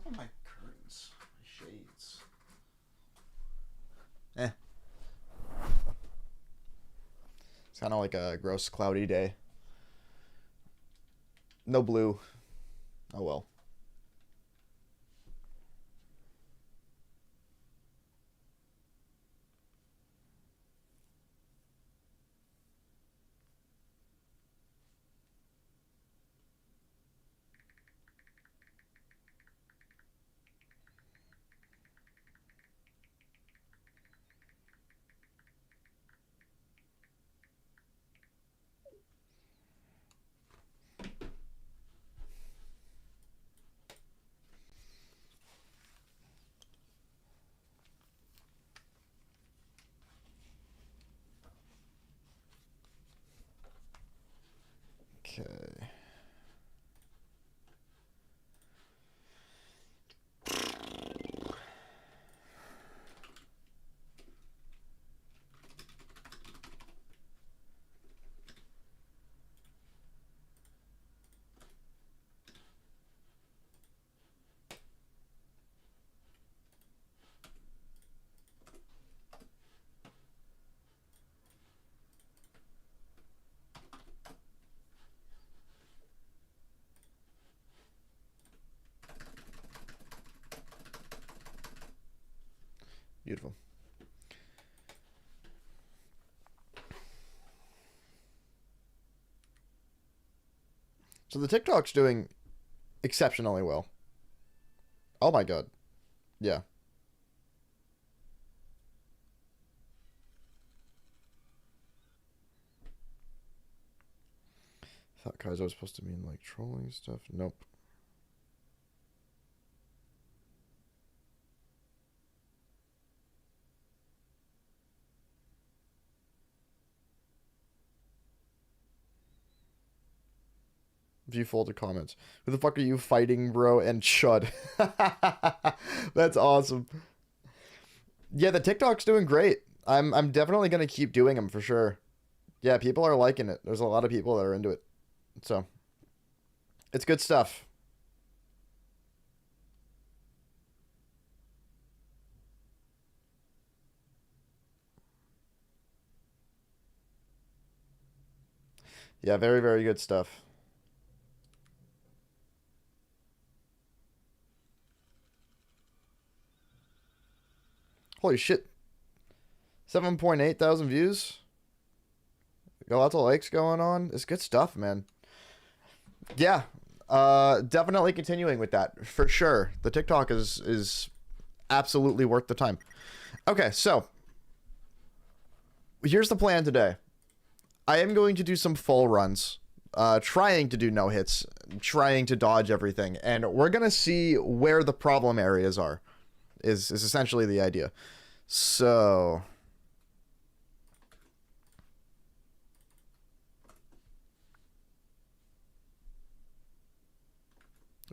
about my curtains? My shades. It's kind of like a gross cloudy day. No blue. Oh well. Okay. Beautiful. So the TikTok's doing exceptionally well. Oh my god. Yeah. I thought Kaizo was supposed to mean like trolling stuff. Nope. View folder comments. Who the fuck are you fighting, bro? And Chud. That's awesome. Yeah, the TikTok's doing great. I'm definitely gonna keep doing them for sure. Yeah, people are liking it. There's a lot of people that are into it. So it's good stuff. Yeah, very, very good stuff. Holy shit. 7.8 thousand views. Got lots of likes going on. It's good stuff, man. Yeah. Definitely continuing with that. For sure. The TikTok is absolutely worth the time. Okay, so here's the plan today. I am going to do some full runs. Trying to do no hits. Trying to dodge everything. And we're going to see where the problem areas are. Is essentially the idea. So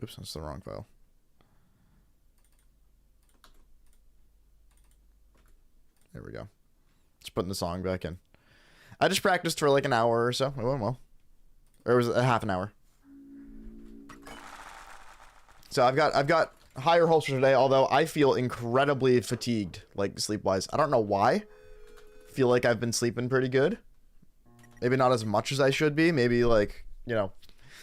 oops, that's the wrong file. There we go. Just putting the song back in. I just practiced for like an hour or so. It went well. Or it was a half an hour. So I've got higher hopes for today, although I feel incredibly fatigued, like sleep-wise. I don't know why. Feel like I've been sleeping pretty good. Maybe not as much as I should be. Maybe like, you know,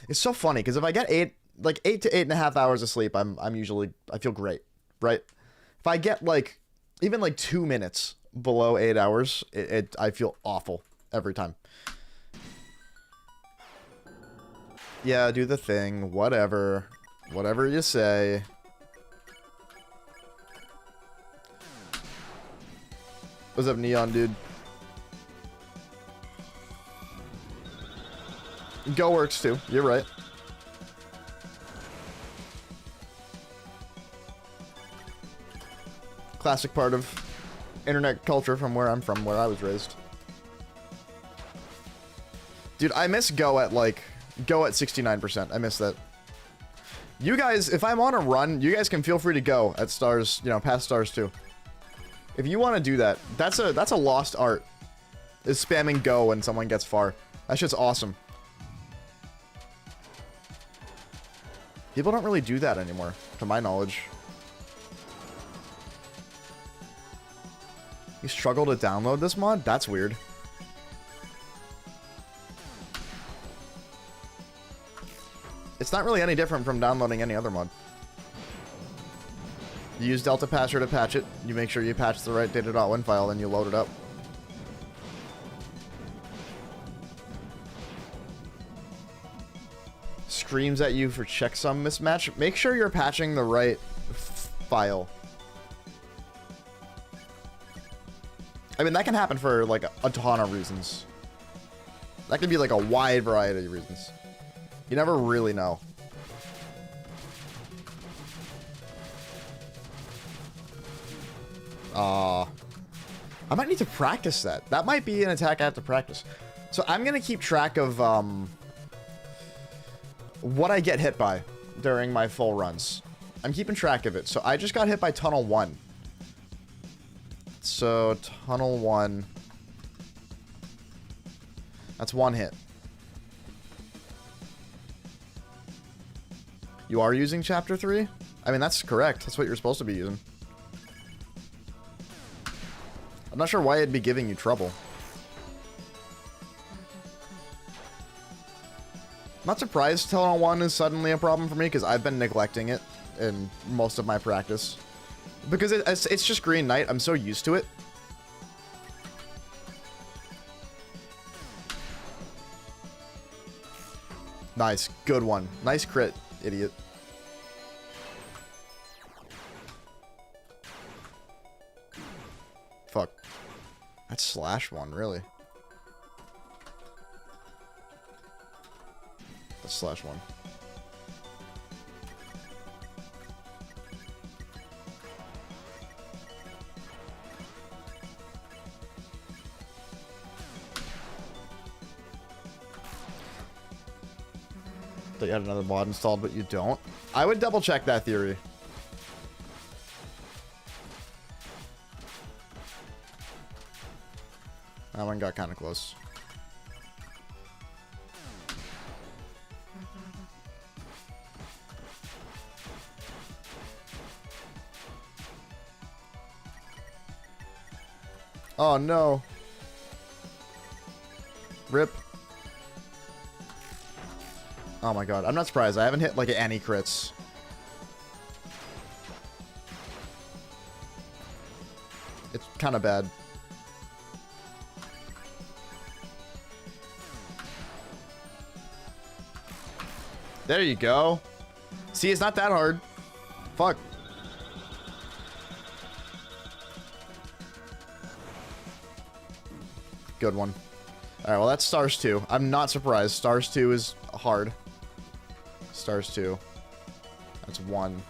it's so funny because if I get 8 to 8.5 hours of sleep, I'm usually, I feel great, right? If I get like even like 2 minutes below 8 hours, I feel awful every time. Yeah, do the thing, whatever you say. What's up, Neon, dude? Go works too. You're right. Classic part of internet culture from where I'm from, where I was raised. Dude, I miss Go at 69%. I miss that. You guys, if I'm on a run, you guys can feel free to go at stars, you know, past stars too. If you want to do that, that's a lost art. Is spamming Go when someone gets far. That shit's awesome. People don't really do that anymore, to my knowledge. You struggle to download this mod? That's weird. It's not really any different from downloading any other mod. You use Delta Patcher to patch it. You make sure you patch the right data.win file, then you load it up. Screams at you for checksum mismatch. Make sure you're patching the right file. I mean, that can happen for like a ton of reasons. That could be like a wide variety of reasons. You never really know. I might need to practice that. That might be an attack I have to practice. So I'm going to keep track of what I get hit by during my full runs. I'm keeping track of it. So I just got hit by Tunnel 1. So Tunnel 1. That's one hit. You are using Chapter 3? I mean, that's correct. That's what you're supposed to be using. I'm not sure why it'd be giving you trouble. I'm not surprised Tunnel 1 is suddenly a problem for me, because I've been neglecting it in most of my practice. Because it's just Green Knight. I'm so used to it. Nice. Good one. Nice crit, idiot. Fuck. That's slash one, really. That's slash one. Thought you had another mod installed, but you don't. I would double check that theory. That one got kind of close. Oh no. Rip. Oh my god, I'm not surprised. I haven't hit like any crits. It's kind of bad. There you go. See, it's not that hard. Fuck. Good one. Alright, well that's Stars 2. I'm not surprised. Stars 2 is hard. Stars 2. That's 1.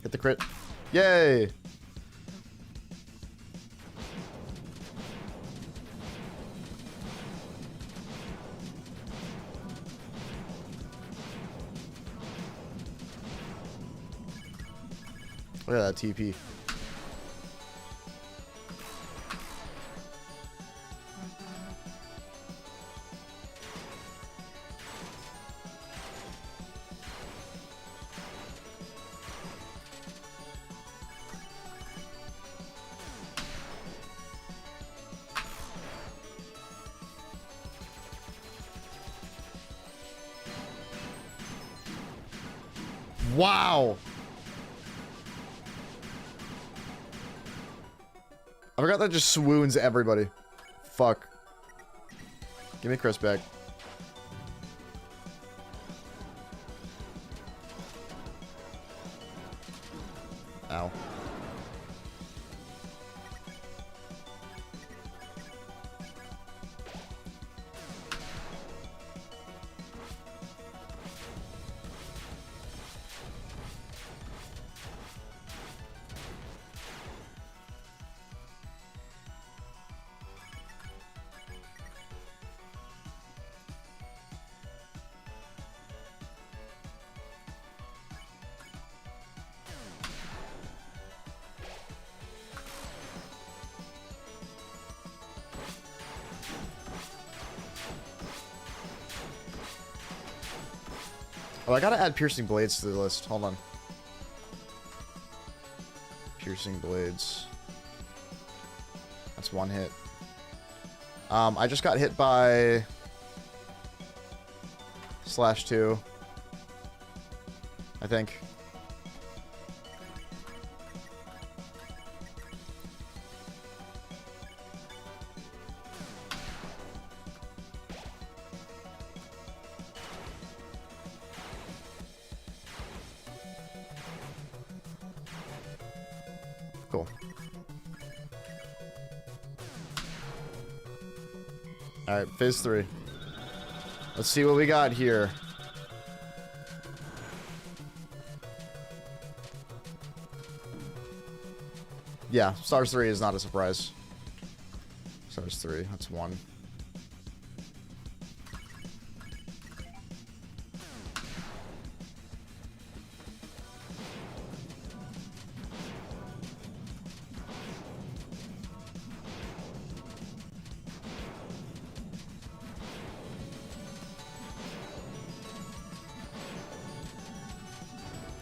Get the crit. Yay! Look at that TP. Wow! I forgot that just swoons everybody. Fuck. Give me Chris back. Ow. Oh, I gotta add piercing blades to the list. Hold on. Piercing blades. That's one hit. I just got hit by /2. I think. Cool. Alright, phase 3. Let's see what we got here. Yeah, stars 3 is not a surprise. Stars 3, that's 1.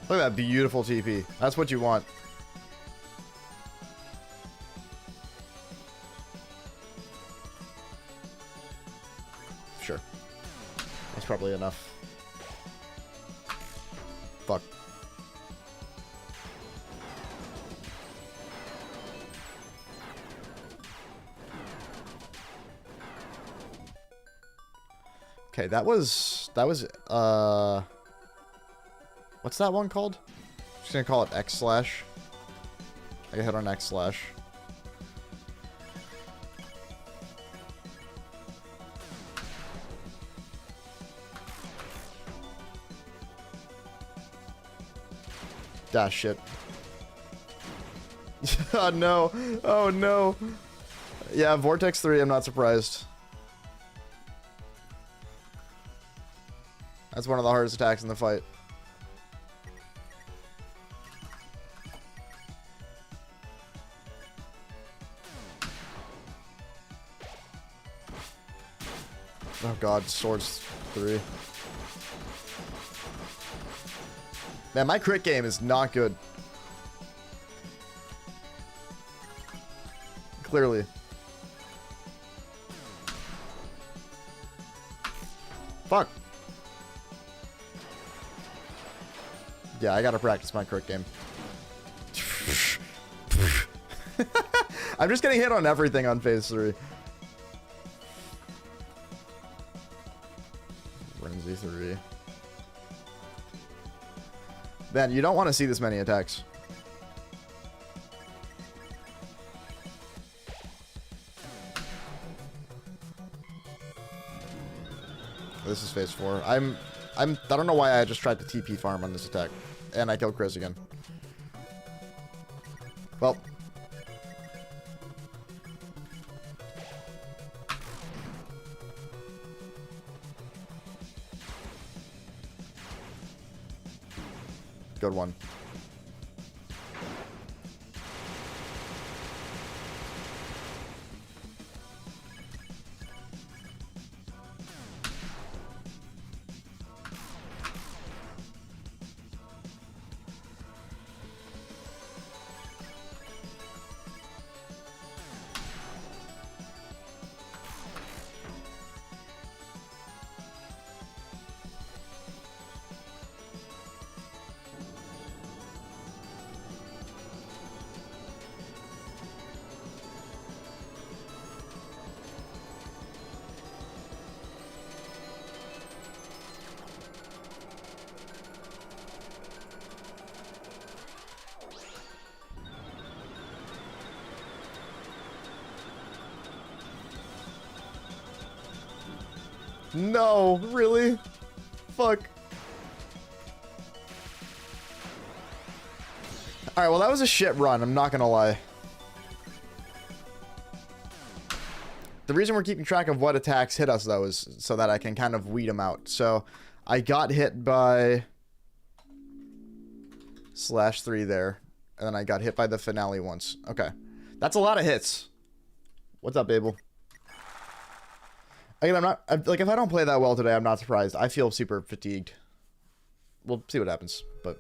Look at that beautiful TP. That's what you want. Sure. That's probably enough. Fuck. Okay, that was what's that one called? I'm just gonna call it X slash. I hit on X slash. Ah, shit. Oh no. Oh no. Yeah, Vortex 3, I'm not surprised. That's one of the hardest attacks in the fight. Oh god, swords 3. Man, my crit game is not good. Clearly. Fuck. Yeah, I gotta practice my crit game. I'm just getting hit on everything on phase 3. Frenzy 3. Man, you don't want to see this many attacks. This is phase 4. I don't know why I just tried to TP farm on this attack. And I killed Chris again. Well. Good one. No, really? Fuck. Alright, well that was a shit run, I'm not gonna lie. The reason we're keeping track of what attacks hit us, though, is so that I can kind of weed them out. So, I got hit by /3 there, and then I got hit by the finale once. Okay. That's a lot of hits. What's up, Babel? Again, like, if I don't play that well today, I'm not surprised. I feel super fatigued. we'll see what happens. But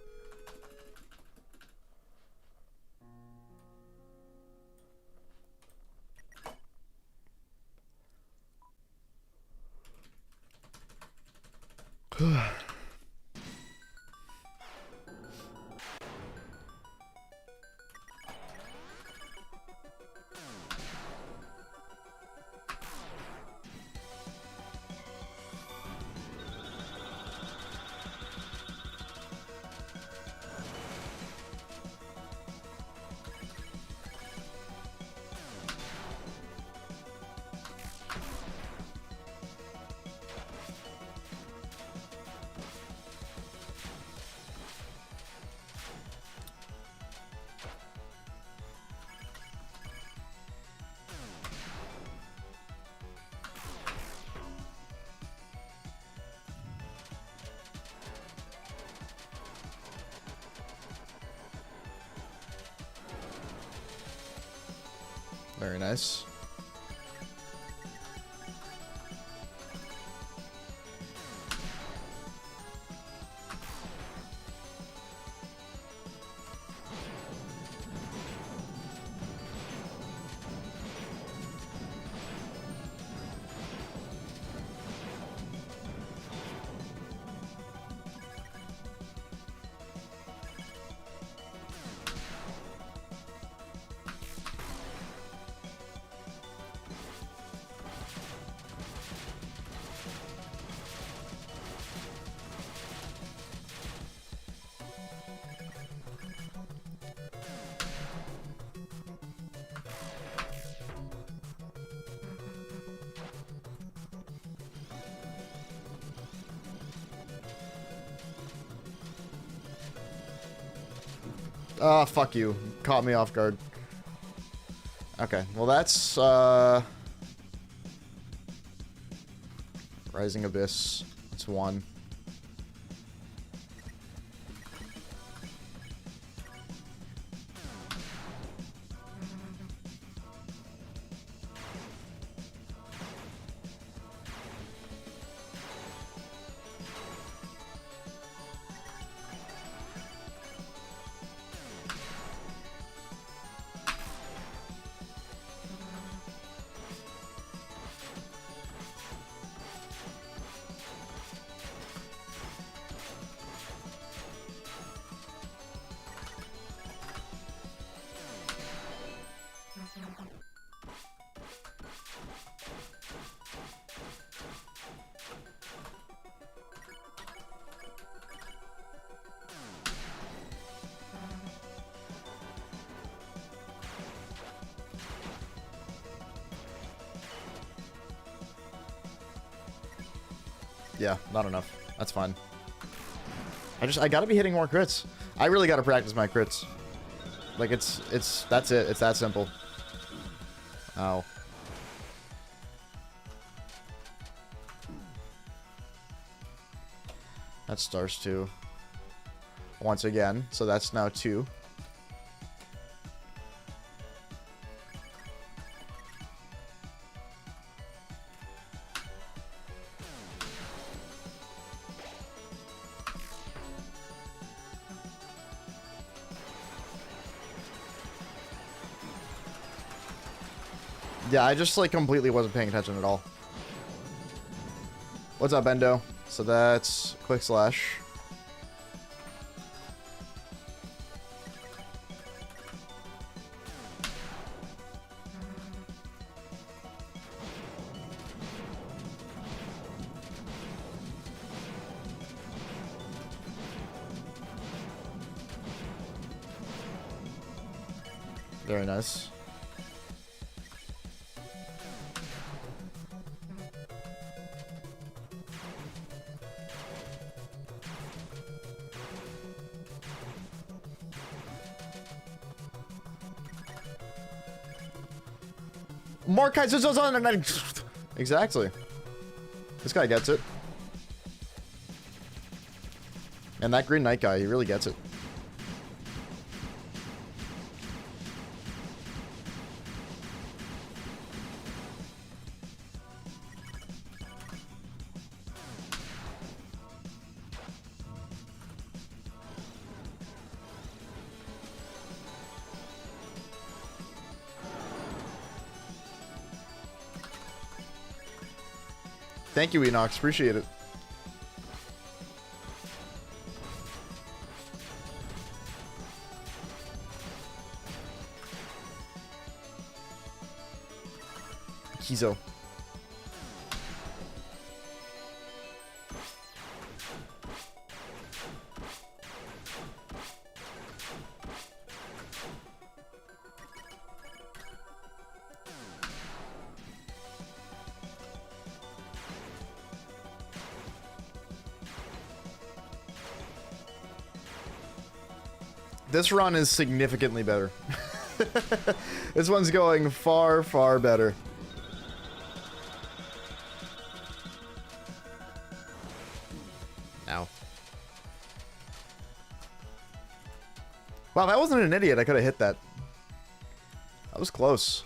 very nice. Oh, fuck you. Caught me off guard. Okay, well that's, Rising Abyss. It's 1. Yeah, not enough. That's fine. I gotta be hitting more crits. I really gotta practice my crits. Like, that's it. It's that simple. Ow. That's stars 2. Once again, so that's now 2. Yeah, I just, like, completely wasn't paying attention at all. What's up, Endo? So that's Quick Slash. Very nice. More Kaizo's on and exactly. This guy gets it. And that Green Knight guy, he really gets it. Thank you, Enox. Appreciate it. Kaizo. This run is significantly better. This one's going far, far better. Ow. Wow, that wasn't an idiot. I could have hit that. That was close.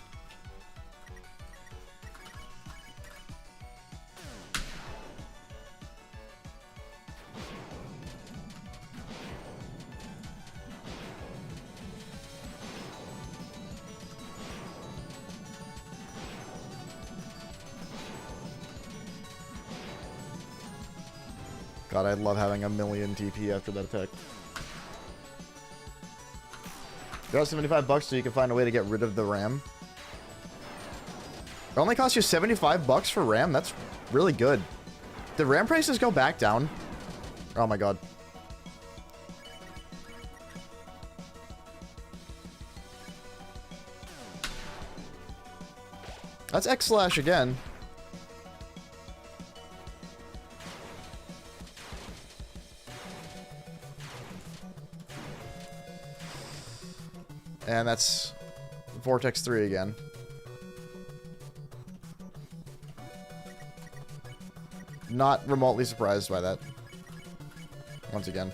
God, I'd love having a million TP after that attack. Got 75 bucks so you can find a way to get rid of the RAM. It only costs you 75 bucks for RAM? That's really good. Did RAM prices go back down? Oh my god. That's X/slash again. And that's Vortex 3 again. Not remotely surprised by that. Once again.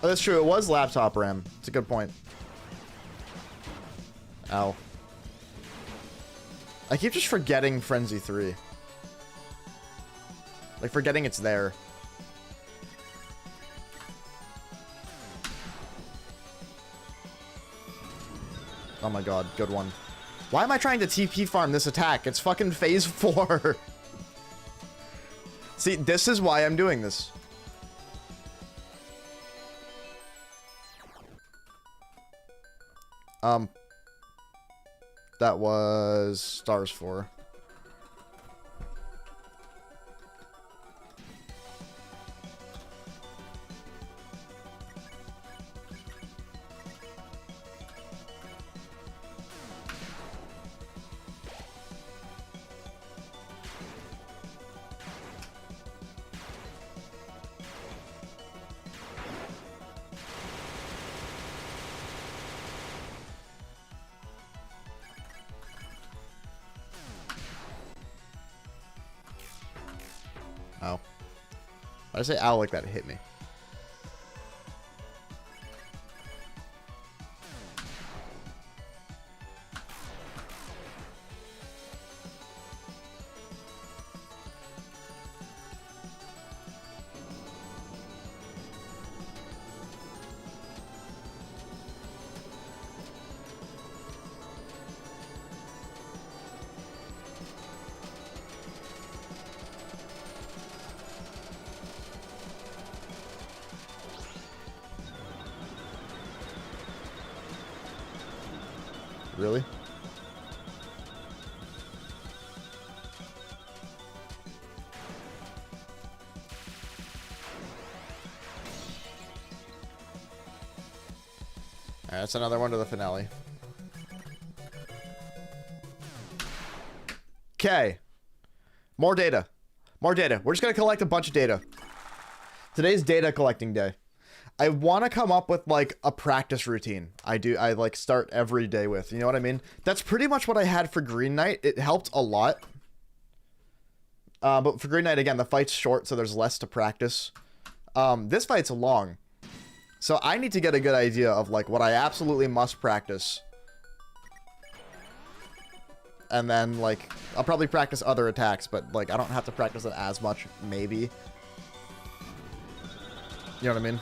Oh, that's true. It was laptop RAM. It's a good point. Ow. I keep just forgetting Frenzy 3. Like, forgetting it's there. Oh my god, good one. Why am I trying to TP farm this attack? It's fucking phase 4. See, this is why I'm doing this. That was stars 4. Ow. Why did I say ow like that? It hit me. Really? Alright, that's another one to the finale. Okay. More data. More data. We're just going to collect a bunch of data. Today's data collecting day. I want to come up with, like, a practice routine. I like, start every day with. You know what I mean? That's pretty much what I had for Green Knight. It helped a lot. But for Green Knight, again, the fight's short, so there's less to practice. This fight's long. So I need to get a good idea of, like, what I absolutely must practice. and then, like, I'll probably practice other attacks, but, like, I don't have to practice it as much, maybe. You know what I mean?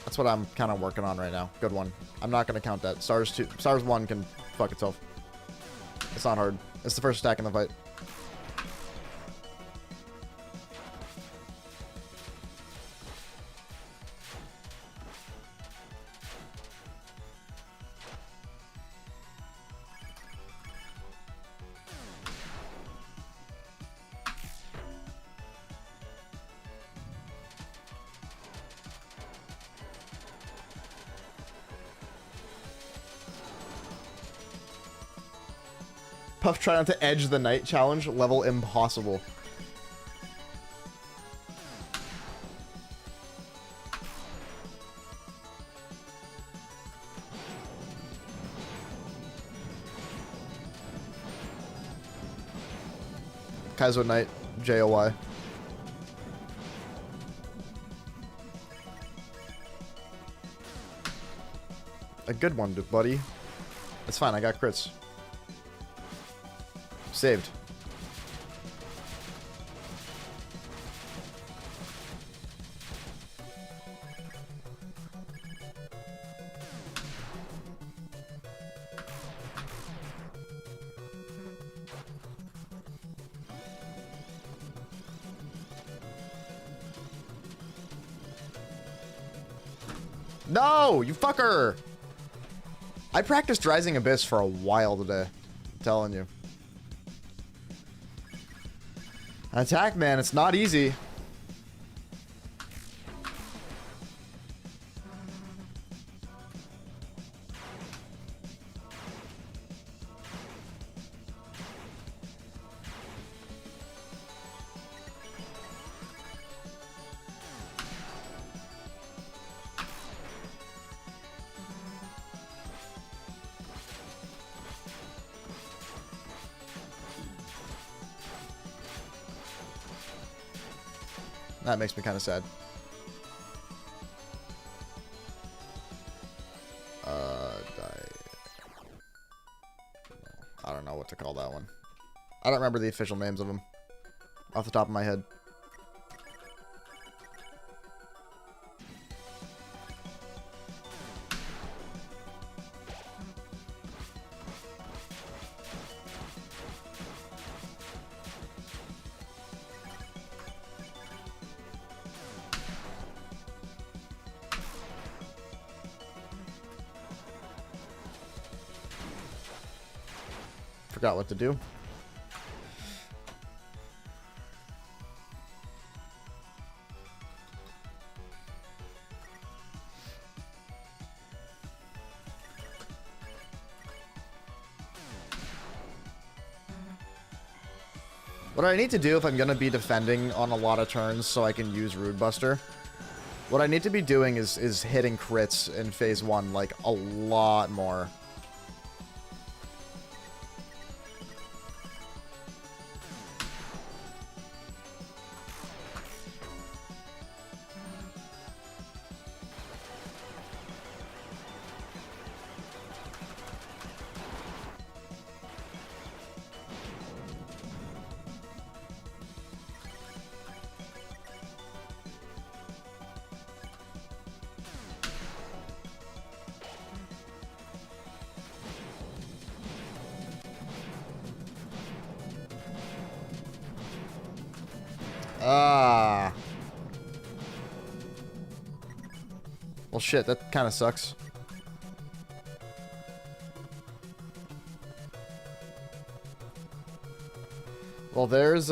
That's what I'm kind of working on right now. Good one. I'm not going to count that. Stars 1 can fuck itself. It's not hard. It's the first attack in the fight. Puff try not to edge the night challenge. Level impossible. Kaizo Knight, J-O-Y. A good one, buddy. It's fine, I got crits. Saved. No, you fucker! I practiced Rising Abyss for a while today. I'm telling you. Attack, man, it's not easy. That makes me kind of sad. I don't know what to call that one. I don't remember the official names of them off the top of my head. Forgot what to do. What I need to do if I'm going to be defending on a lot of turns so I can use Rude Buster, what I need to be doing is hitting crits in phase 1 like a lot more. Well, shit, that kind of sucks. Well, there's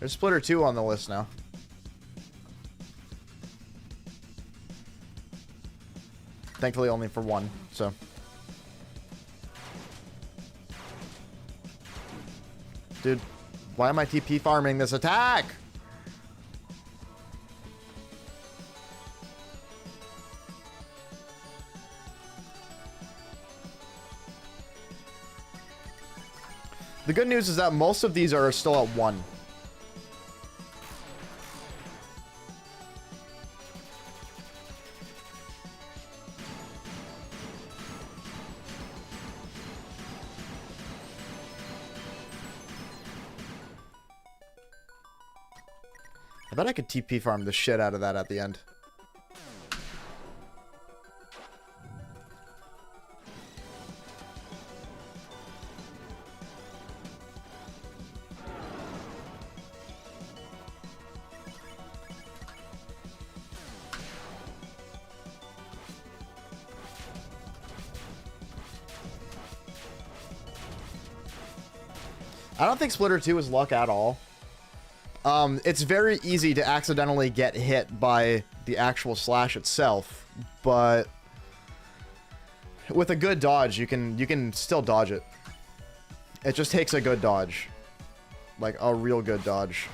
Splitter 2 on the list now. Thankfully only for 1, so. Dude, why am I TP farming this attack? The good news is that most of these are still at 1. I bet I could TP farm the shit out of that at the end. I don't think Splitter 2 is luck at all. It's very easy to accidentally get hit by the actual slash itself, but with a good dodge, you can still dodge it. It just takes a good dodge. Like, a real good dodge.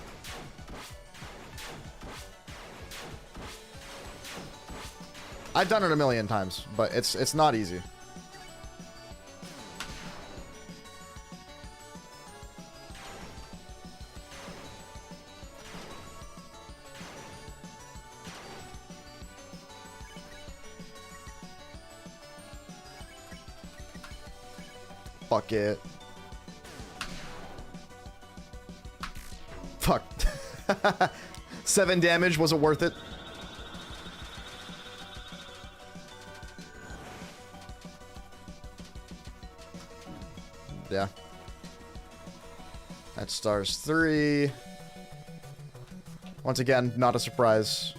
I've done it a million times, but it's not easy. Fuck it. Fuck. 7 damage. Was it worth it? Yeah. That stars 3. Once again, not a surprise.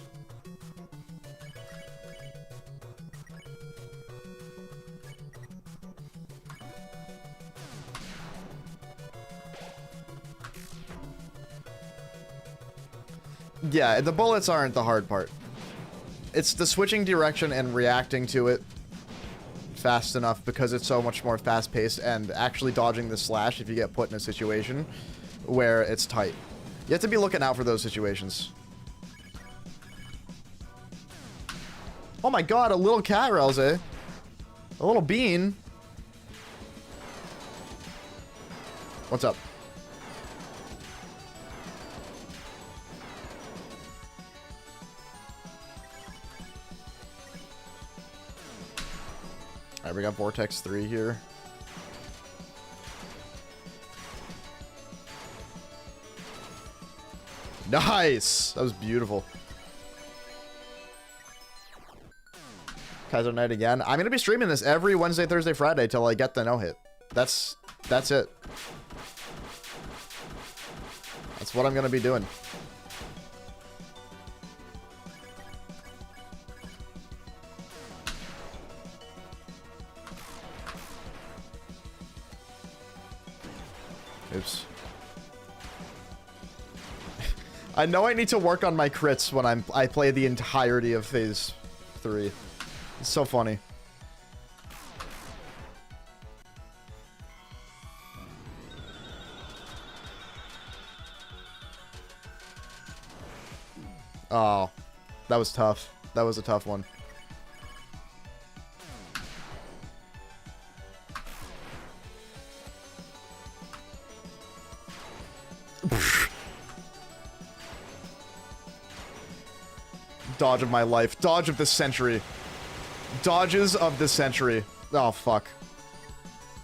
Yeah, the bullets aren't the hard part. It's the switching direction and reacting to it fast enough because it's so much more fast-paced, and actually dodging the slash if you get put in a situation where it's tight. You have to be looking out for those situations. Oh my god, a little cat, Relze. A little bean. What's up? Alright, we got Vortex 3 here. Nice! That was beautiful. Kaizo Knight again. I'm gonna be streaming this every Wednesday, Thursday, Friday till I get the no-hit. That's it. That's what I'm gonna be doing. Oops. I know I need to work on my crits when I play the entirety of phase 3. It's so funny. Oh, that was tough. That was a tough one. Dodge of my life. Dodge of the century. Dodges of the century. Oh, fuck.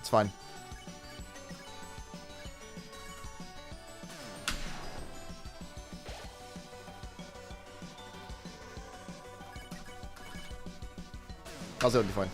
It's fine. I'll say it'll be fine.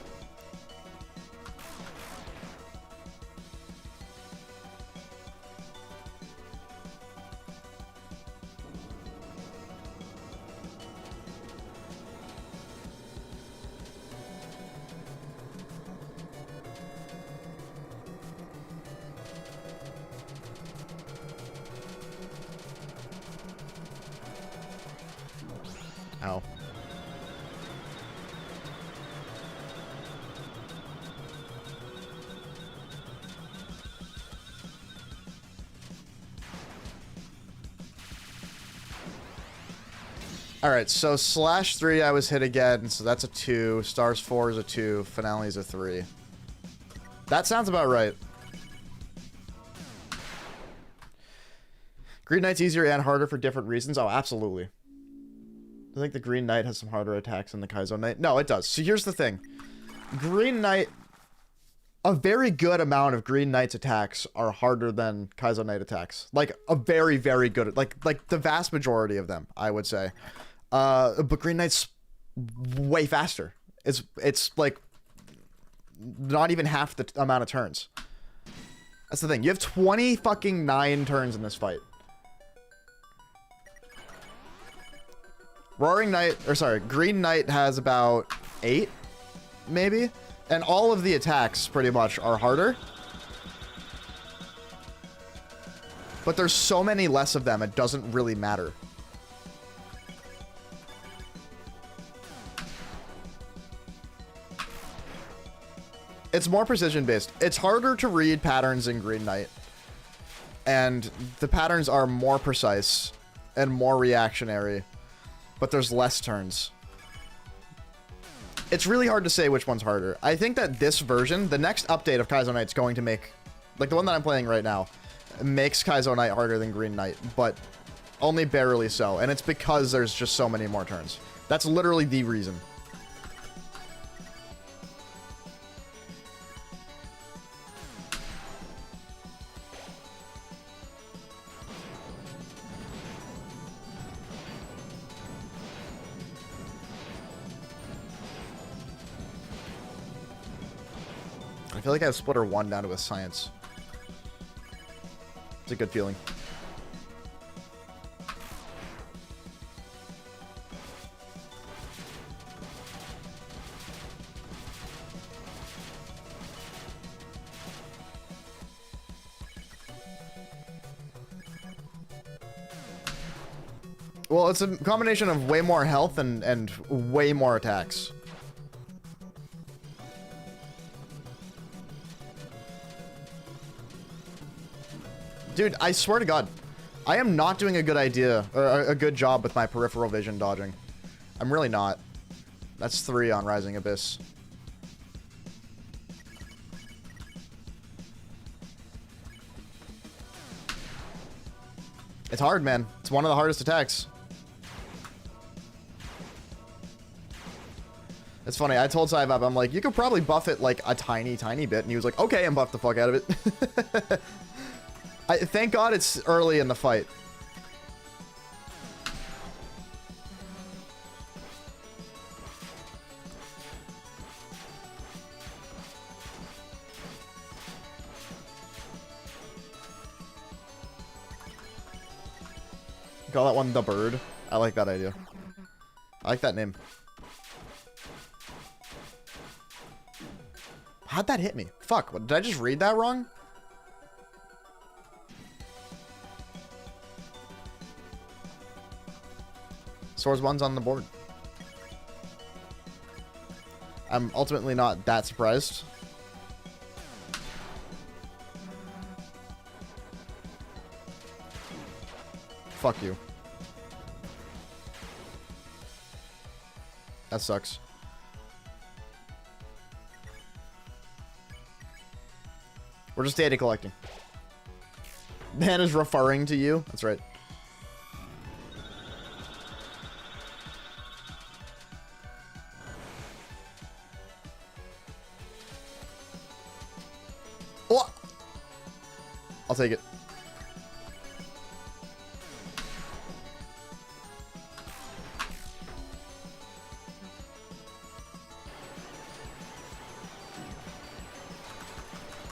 Ow. Alright, so slash 3 I was hit again, so that's a 2. Stars 4 is a 2. Finale is a 3. That sounds about right. Green Knight's easier and harder for different reasons? Oh, absolutely. I think the Green Knight has some harder attacks than the Kaizo Knight. No, it does. So here's the thing. Green Knight a very good amount of Green Knight's attacks are harder than Kaizo Knight attacks. Like a very, very good, like the vast majority of them, I would say. But Green Knight's way faster. It's like not even half the amount of turns. That's the thing. You have 20 fucking 9 turns in this fight. Green Knight has about 8, maybe? And all of the attacks, pretty much, are harder. But there's so many less of them, it doesn't really matter. It's more precision-based. It's harder to read patterns in Green Knight. And the patterns are more precise and more reactionary. But there's less turns. It's really hard to say which one's harder. I think that this version, the next update of Kaizo Knight's going to make, like the one that I'm playing right now, makes Kaizo Knight harder than Green Knight, but only barely so. And it's because there's just so many more turns. That's literally the reason. I feel like I have Splitter 1 down to a science. It's a good feeling. Well, it's a combination of way more health and way more attacks. Dude, I swear to God, I am not doing a good idea, or a good job with my peripheral vision dodging. I'm really not. That's 3 on Rising Abyss. It's hard, man. It's one of the hardest attacks. It's funny, I told Cyvab, I'm like, you could probably buff it like a tiny, tiny bit, and he was like, okay, and buff the fuck out of it. Thank God it's early in the fight. Call that one the bird. I like that idea. I like that name. How'd that hit me? Fuck, what, did I just read that wrong? Swords 1's on the board. I'm ultimately not that surprised. Fuck you. That sucks. We're just data collecting. Man is referring to you. That's right. Oh! I'll take it.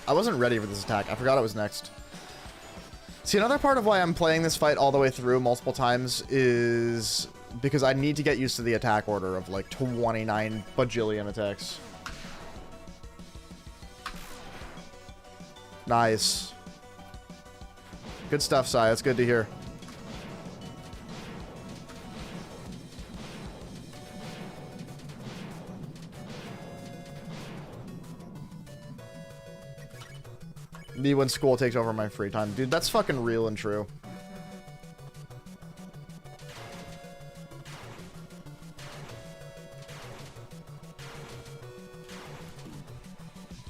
I wasn't ready for this attack. I forgot it was next. See, another part of why I'm playing this fight all the way through multiple times is because I need to get used to the attack order of like 29 bajillion attacks. Nice. Good stuff, Sai. That's good to hear. Me when school takes over my free time. Dude, that's fucking real and true.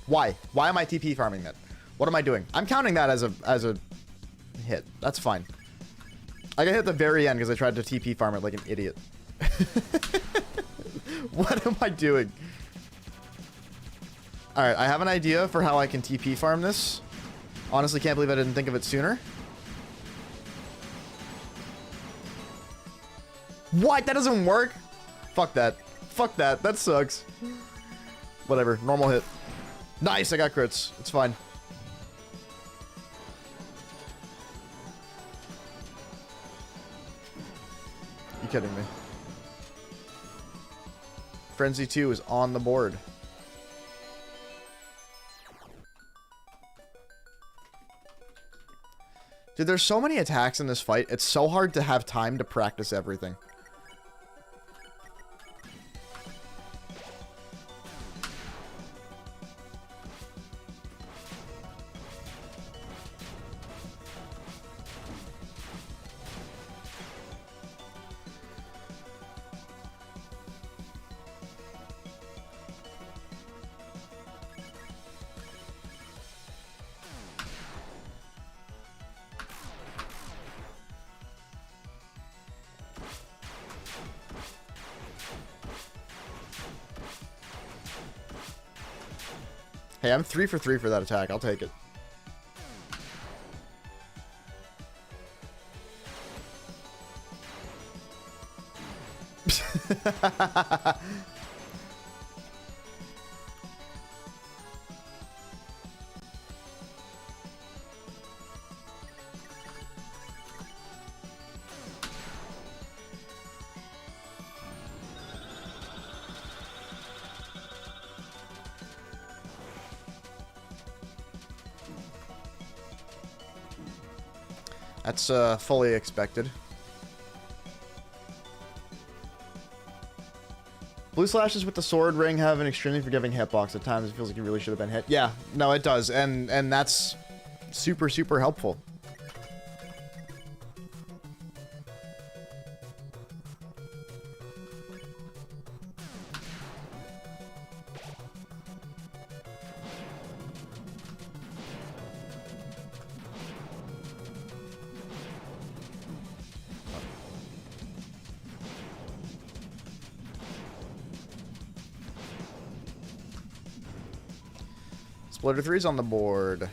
Why? Why am I TP farming that? What am I doing? I'm counting that as a hit. That's fine. I got hit at the very end because I tried to TP farm it like an idiot. What am I doing? Alright, I have an idea for how I can TP farm this. Honestly, can't believe I didn't think of it sooner. What? That doesn't work? Fuck that. Fuck that. That sucks. Whatever. Normal hit. Nice, I got crits. It's fine. You kidding me? Frenzy 2 is on the board. Dude, there's so many attacks in this fight. It's so hard to have time to practice everything. Hey, I'm 3 for 3 for that attack. I'll take it. That's fully expected. Blue slashes with the sword ring have an extremely forgiving hitbox. At times it feels like you really should have been hit. Yeah, no, it does, and that's super, super helpful. Splitter 3's on the board.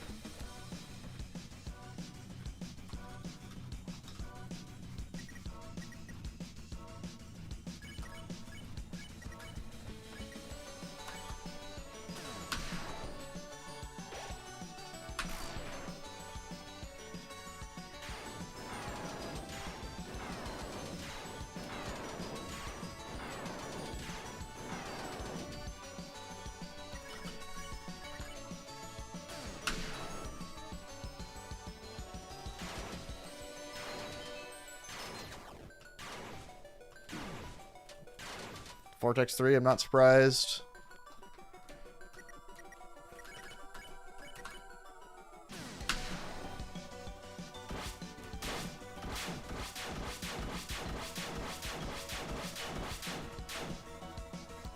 Vortex 3, I'm not surprised.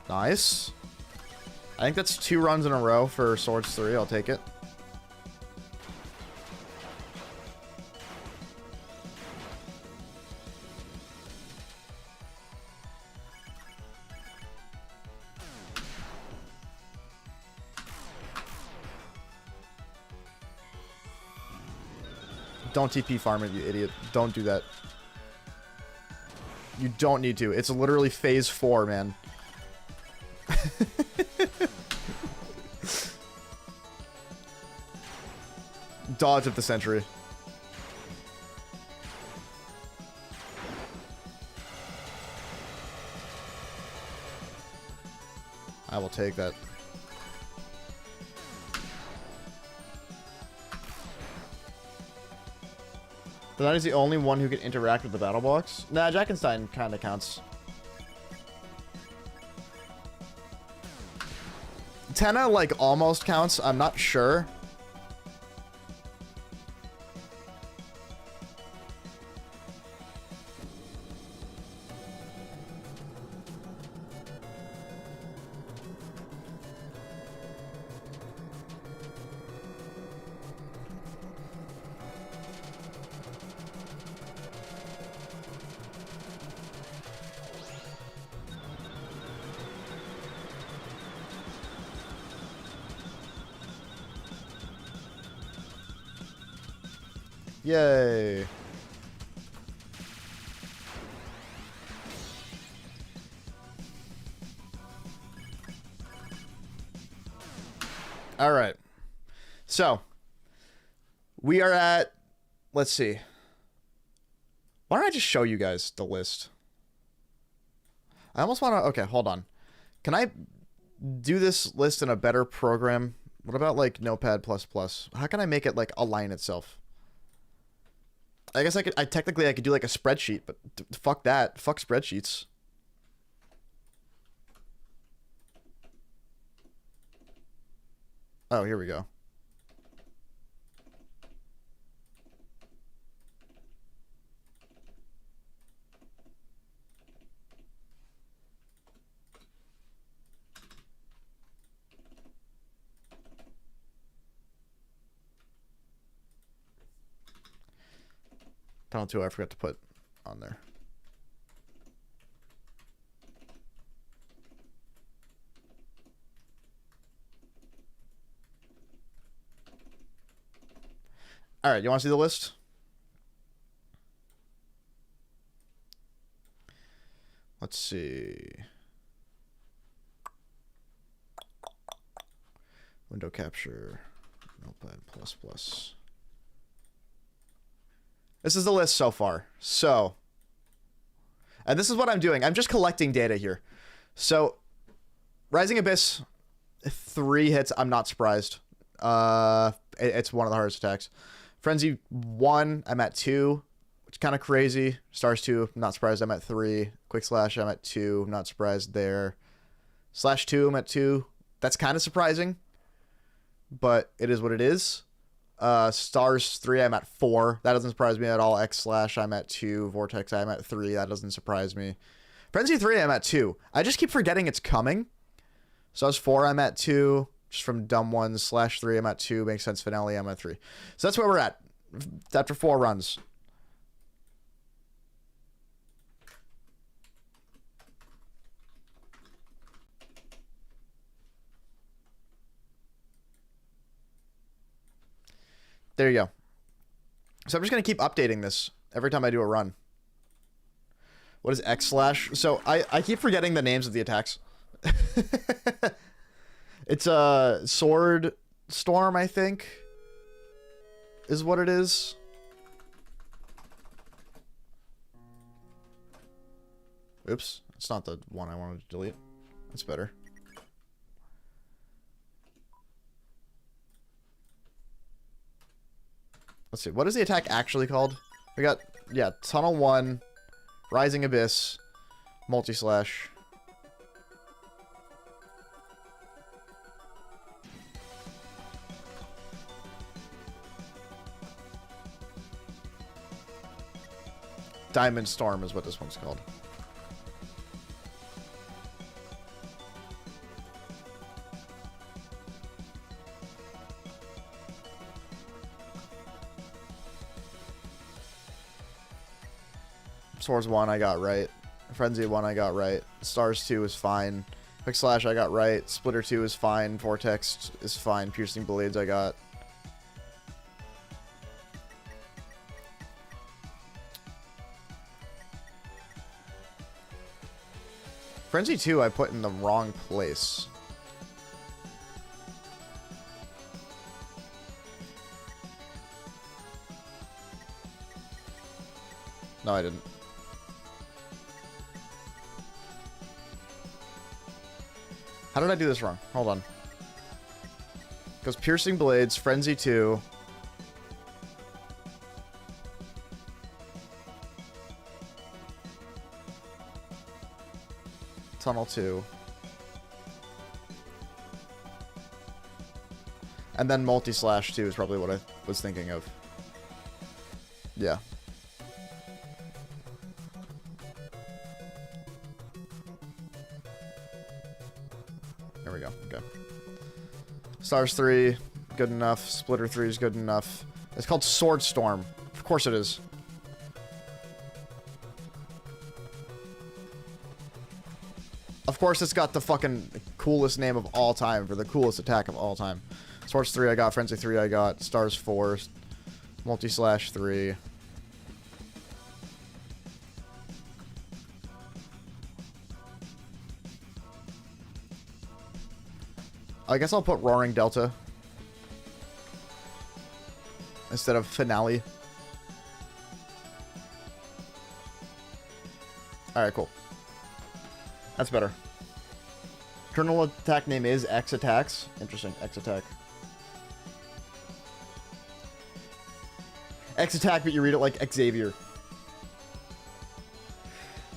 Nice. I think that's 2 runs in a row for Swords 3. I'll take it. Don't TP farm it, you idiot. Don't do that. You don't need to. It's literally phase 4, man. Dodge of the century. I will take that. The knight is the only one who can interact with the battle box. Nah, Jackenstein kind of counts. Tenna, like, almost counts. I'm not sure. Yay. All right. So, we are at, let's see. Why don't I just show you guys the list? I almost want to, okay, hold on. Can I do this list in a better program? What about like Notepad++? How can I make it like align itself? I guess I could, technically I could do like a spreadsheet, but fuck that. Fuck spreadsheets. Oh, here we go. Panel 2 I forgot to put on there. All right, you want to see the list? Let's see. Window capture, Notepad++. This is the list so far. So, and this is what I'm doing. I'm just collecting data here. So, Rising Abyss, 3 hits. I'm not surprised. It's one of the hardest attacks. Frenzy 1, I'm at 2, which is kind of crazy. Stars 2, not surprised. I'm at 3. Quick Slash, I'm at 2. Not surprised there. Slash 2, I'm at 2. That's kind of surprising, but it is what it is. Stars 3, I'm at 4. That doesn't surprise me at all. X Slash, I'm at 2. Vortex, I'm at 3. That doesn't surprise me. Frenzy 3, I'm at 2. I just keep forgetting it's coming. Stars 4, I'm at 2. Just from dumb ones. Slash 3, I'm at 2. Makes sense. Finale, I'm at 3. So that's where we're at after 4 runs. There you go. So I'm just going to keep updating this every time I do a run. What is X Slash? So I keep forgetting the names of the attacks. It's a Sword Storm, I think, is what it is. Oops. It's not the one I wanted to delete. That's better. Let's see. What is the attack actually called? We got, yeah, Tunnel 1, Rising Abyss, Multi-Slash. Diamond Storm is what this one's called. Swords 1 I got right. Frenzy 1 I got right. Stars 2 is fine. Quick Slash I got right. Splitter 2 is fine. Vortex is fine. Piercing Blades I got. Frenzy 2 I put in the wrong place. No, I didn't. How did I do this wrong? Hold on. Goes Piercing Blades, Frenzy 2. Tunnel 2. And then Multi-Slash 2 is probably what I was thinking of. Yeah. There we go. Okay. Stars 3, good enough. Splitter 3 is good enough. It's called Sword Storm. Of course it is. Of course it's got the fucking coolest name of all time for the coolest attack of all time. Swords 3 I got, Frenzy 3 I got, Stars 4, Multi-slash 3. I guess I'll put Roaring Delta instead of Finale. Alright, cool. That's better. Kernel attack name is X attacks. Interesting. X attack. X attack, but you read it like Xavier.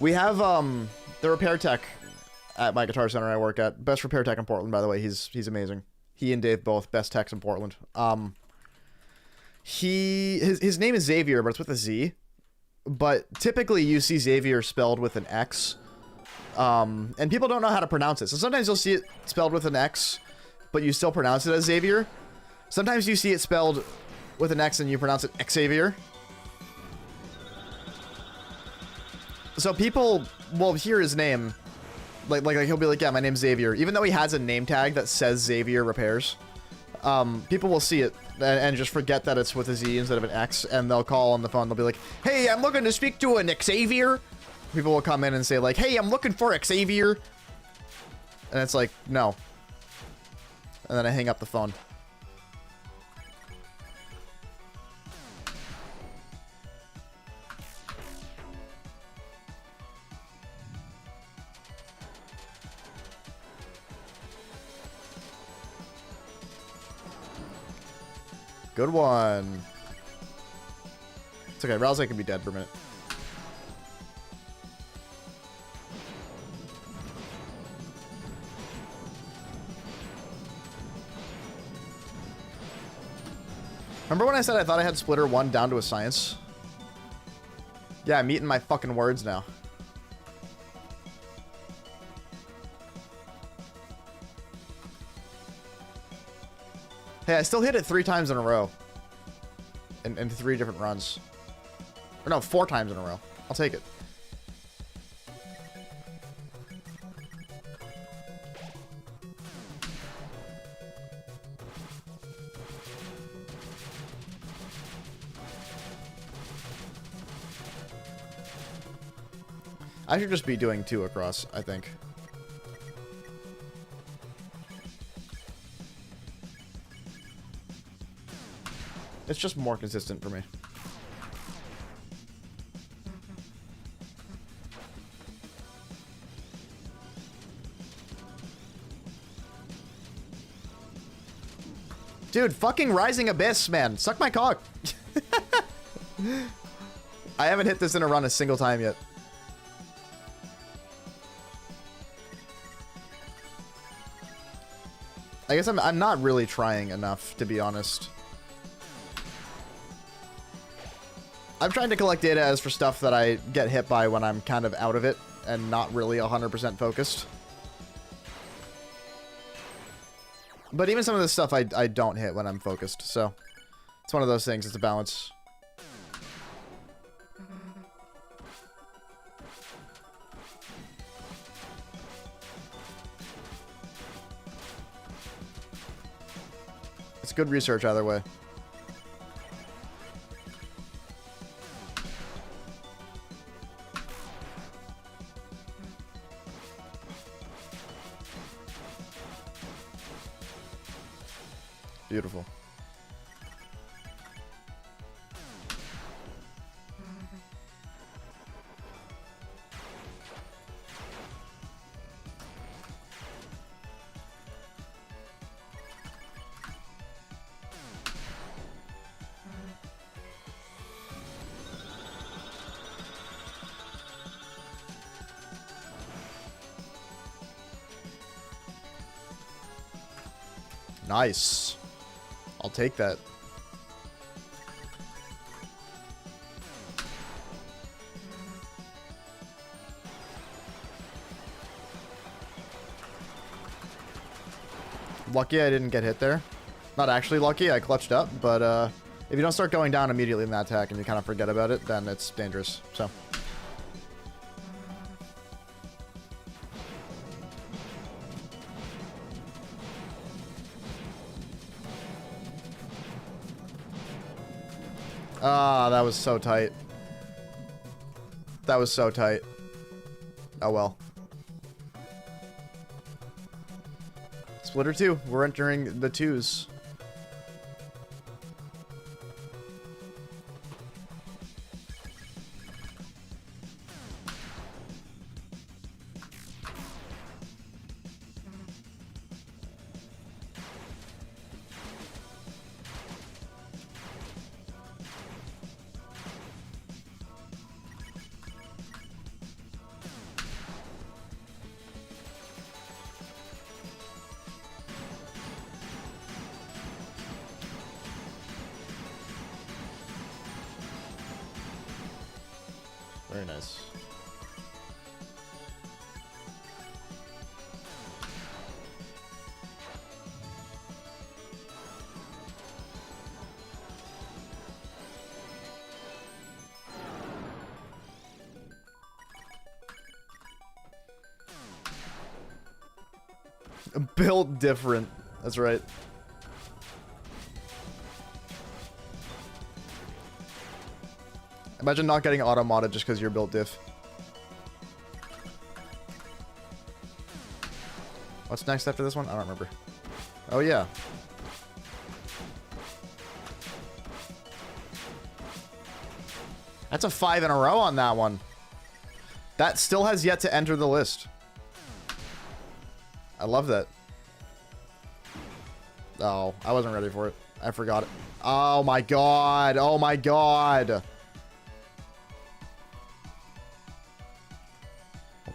We have the repair tech at my guitar center I work at. Best repair tech in Portland, by the way. He's amazing. He and Dave both best techs in Portland. His name is Xavier, but it's with a Z. But typically you see Xavier spelled with an X. And people don't know how to pronounce it. So sometimes you'll see it spelled with an X, but you still pronounce it as Xavier. Sometimes you see it spelled with an X and you pronounce it Xavier. So people will hear his name, like he'll be like, yeah, my name's Xavier. Even though he has a name tag that says Xavier Repairs, people will see it and just forget that it's with a Z instead of an X, and they'll call on the phone. They'll be like, hey, I'm looking to speak to an Xavier. People will come in and say like, hey, I'm looking for Xavier. And it's like, no. And then I hang up the phone. Good one. It's okay. Rouse can be dead for a minute. Remember when I said I thought I had Splitter 1 down to a science? Yeah, I'm eating my fucking words now. Hey, I still hit it 3 times in a row. In 3 different runs. Or no, 4 times in a row. I'll take it. I should just be doing 2 across, I think. It's just more consistent for me. Dude, fucking Rising Abyss, man. Suck my cock. I haven't hit this in a run a single time yet. I guess I'm not really trying enough, to be honest. I'm trying to collect data as for stuff that I get hit by when I'm kind of out of it and not really 100% focused. But even some of this stuff I don't hit when I'm focused, so it's one of those things. It's a balance. It's good research either way. Beautiful. Nice. I'll take that. Lucky I didn't get hit there. Not actually lucky, I clutched up, but if you don't start going down immediately in that attack and you kind of forget about it, then it's dangerous, so. Ah, that was so tight. That was so tight. Oh well. Splitter 2. We're entering the 2s. Very nice. Built different. That's right. Imagine not getting auto-modded just because you're built diff. What's next after this one? I don't remember. Oh, yeah. That's a 5 in a row on that one. That still has yet to enter the list. I love that. Oh, I wasn't ready for it. I forgot it. Oh my god. Oh my god.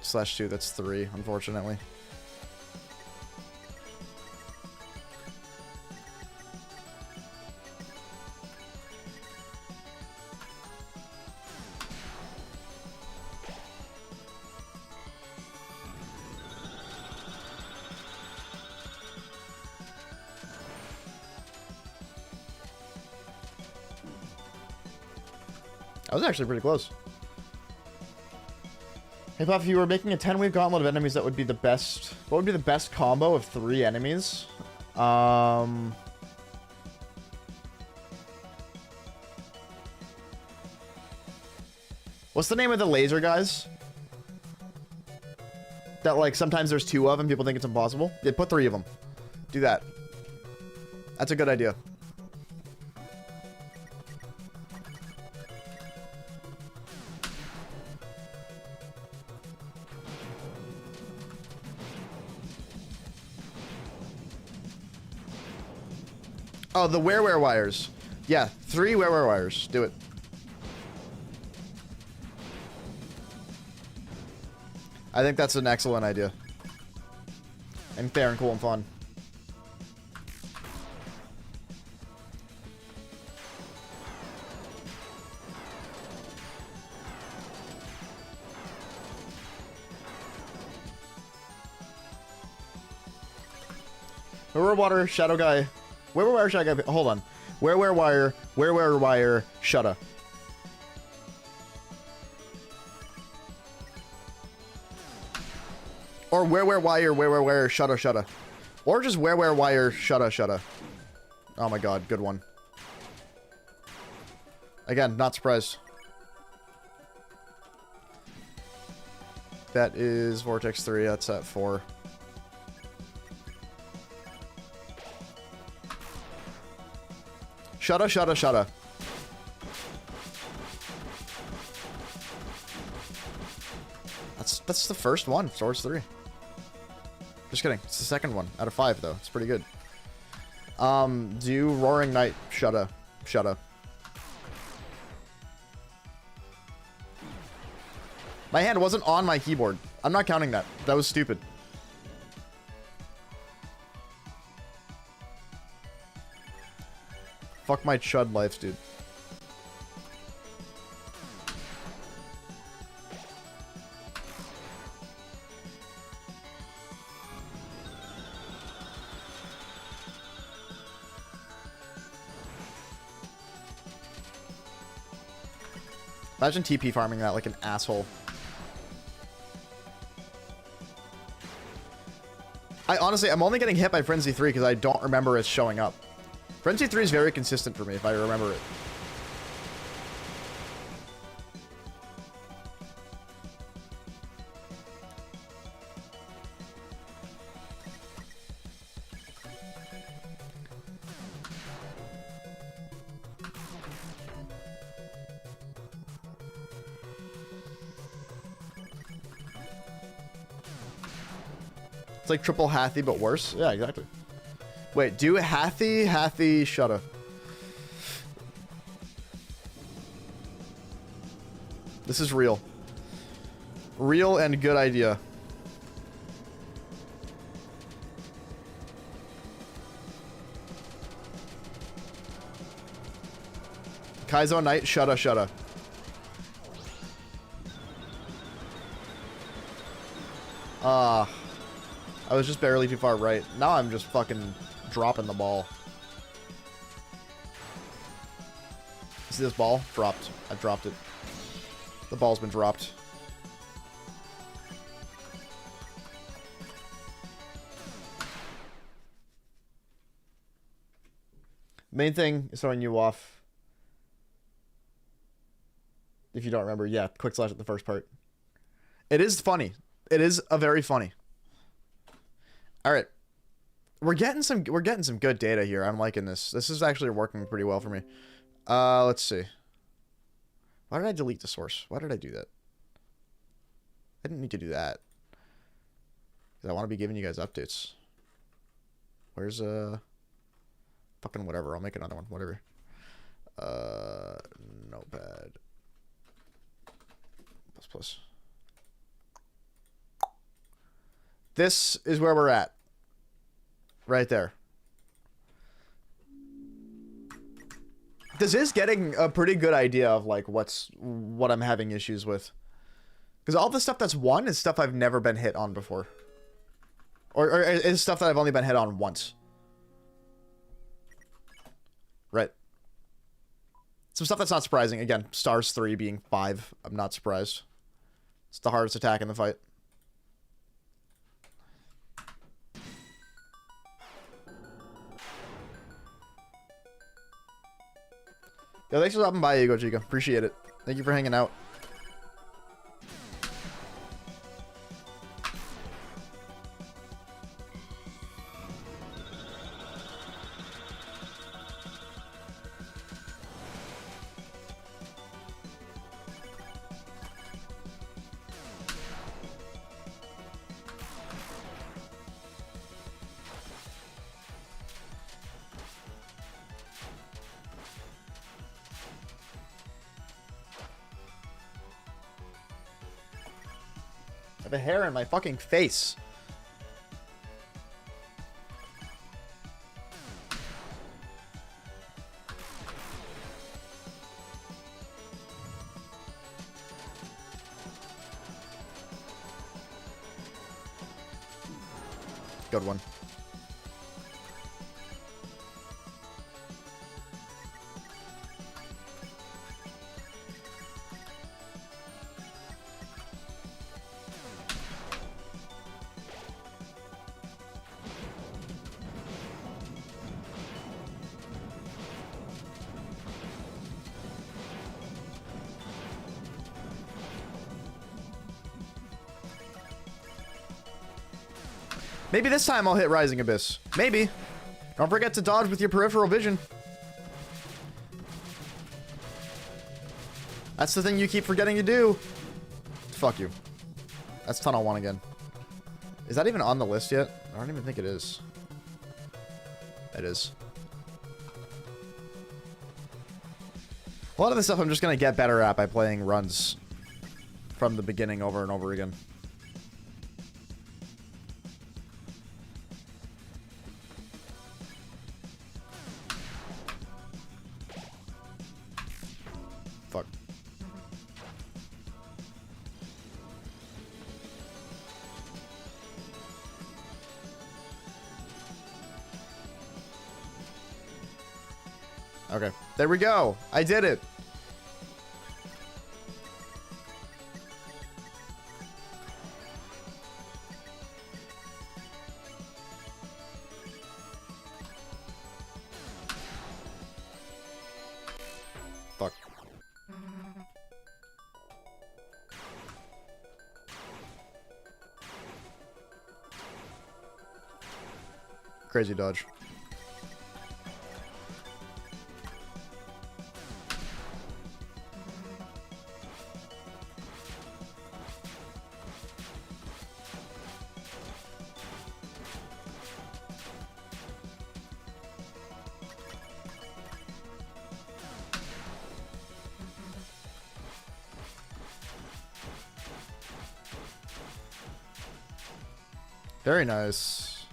/2, that's 3, unfortunately. That was actually pretty close. Hey Puff, if you were making a 10-wave gauntlet of enemies, that would be the best. What would be the best combo of 3 enemies? What's the name of the laser guys? That, like, sometimes there's 2 of them. People think it's impossible. Yeah, put 3 of them. Do that. That's a good idea. Oh, the where wires. Yeah, 3 where wires. Do it. I think that's an excellent idea. And fair and cool and fun. Where water, shadow guy. Where wire, shadow guy. Hold on. Where wire, shutta. Or where wire, shutta. Or just where wire, shutta. Oh my god, good one. Again, not surprised. That is Vortex 3, that's at 4. Shutta. That's the first one, Source 3. Just kidding. It's the second one out of 5, though. It's pretty good. Do Roaring Knight, shutta. My hand wasn't on my keyboard. I'm not counting that. That was stupid. Fuck my chud life, dude. Imagine TP farming that like an asshole. I'm only getting hit by Frenzy 3 because I don't remember it showing up. Frenzy 3 is very consistent for me if I remember it. It's like triple Hathy, but worse. Yeah, exactly. Wait, do Hathy, Shutta. This is real. Real and good idea. Kaizo Knight, Shutta. I was just barely too far right. Now I'm just fucking dropping the ball. See this ball? Dropped. I dropped it. The ball's been dropped. Main thing is throwing you off. If you don't remember, yeah, quick slash at the first part. It is funny. It is a very funny. All right, we're getting some good data here. I'm liking this. This is actually working pretty well for me. Let's see. Why did I delete the source? Why did I do that? I didn't need to do that. Because I want to be giving you guys updates. Where's fucking whatever. I'll make another one. Whatever. Notepad. Plus. This is where we're at. Right there. This is getting a pretty good idea of like what I'm having issues with. Because all the stuff that's won is stuff I've never been hit on before. Or is stuff that I've only been hit on once. Right. Some stuff that's not surprising. Again, stars 3 being 5. I'm not surprised. It's the hardest attack in the fight. Yo, thanks for stopping by, Ego Chica. Appreciate it. Thank you for hanging out. I have a hair in my fucking face. Good one. Maybe this time I'll hit Rising Abyss. Maybe. Don't forget to dodge with your peripheral vision. That's the thing you keep forgetting to do. Fuck you. That's Tunnel 1 again. Is that even on the list yet? I don't even think it is. It is. A lot of this stuff I'm just going to get better at by playing runs from the beginning over and over again. Fuck. Okay. There we go. I did it. Fuck. Crazy dodge. Very nice.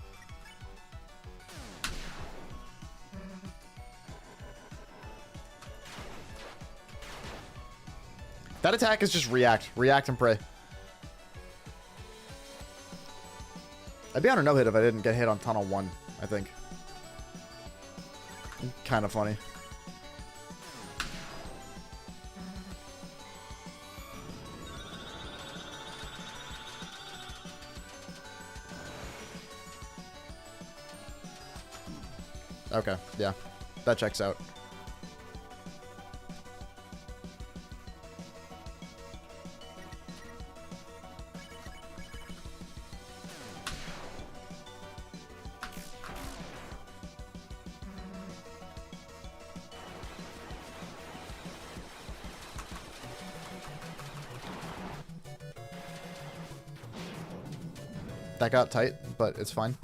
That attack is just react. React and pray. I'd be on a no-hit if I didn't get hit on tunnel 1, I think. Kind of funny. Okay, yeah. That checks out. That got tight, but it's fine.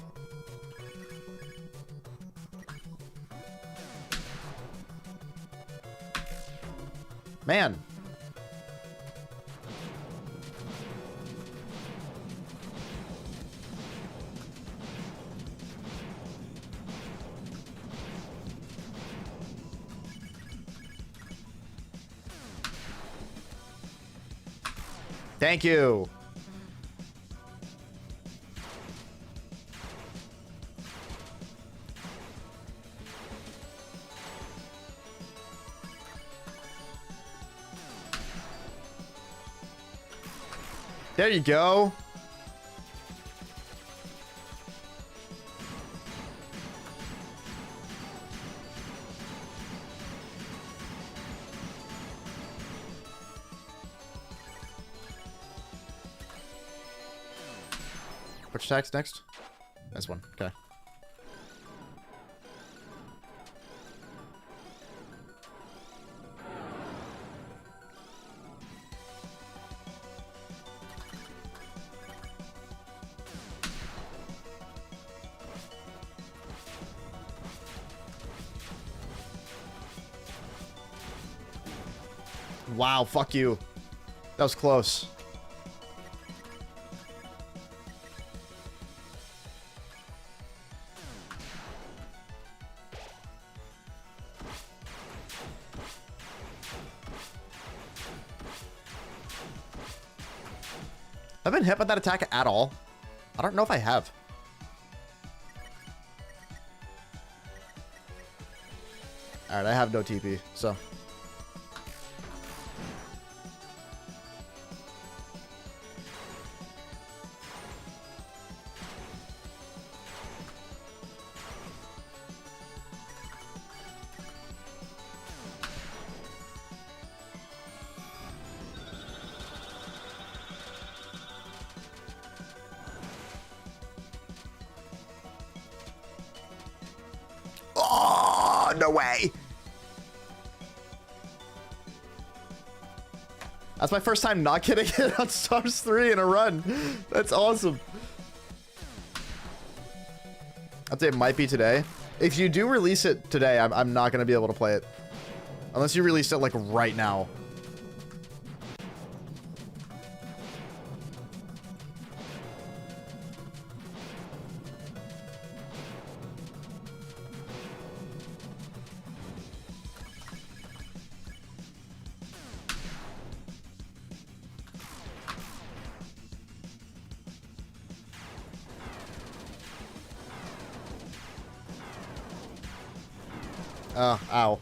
Man. Thank you. There you go. Which attack's next? This one. Okay. Wow, fuck you. That was close. I've been hit by that attack at all. I don't know if I have. Alright, I have no TP, so. No way. That's my first time not getting hit on Stars 3 in a run. That's awesome. Update might be today. If you do release it today, I'm not going to be able to play it. Unless you release it like right now. Ow.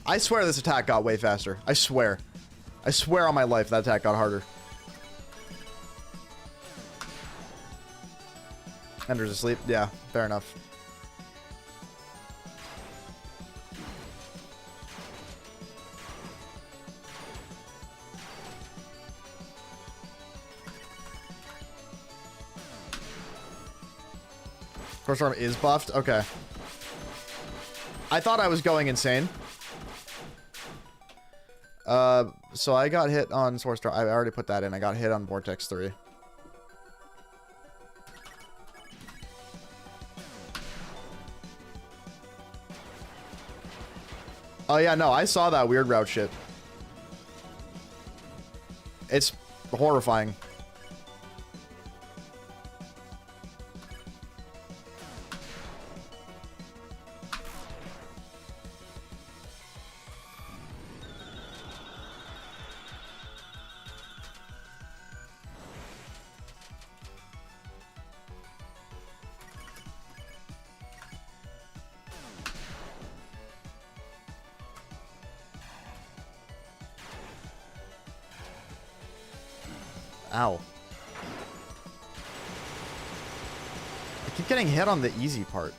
I swear this attack got way faster. I swear. I swear on my life that attack got harder. Ender's asleep. Yeah, fair enough. First arm is buffed? Okay. I thought I was going insane. So I got hit on Source Star. I already put that in. I got hit on Vortex 3. Oh yeah, no, I saw that weird route shit. It's horrifying. Ow. I keep getting hit on the easy part.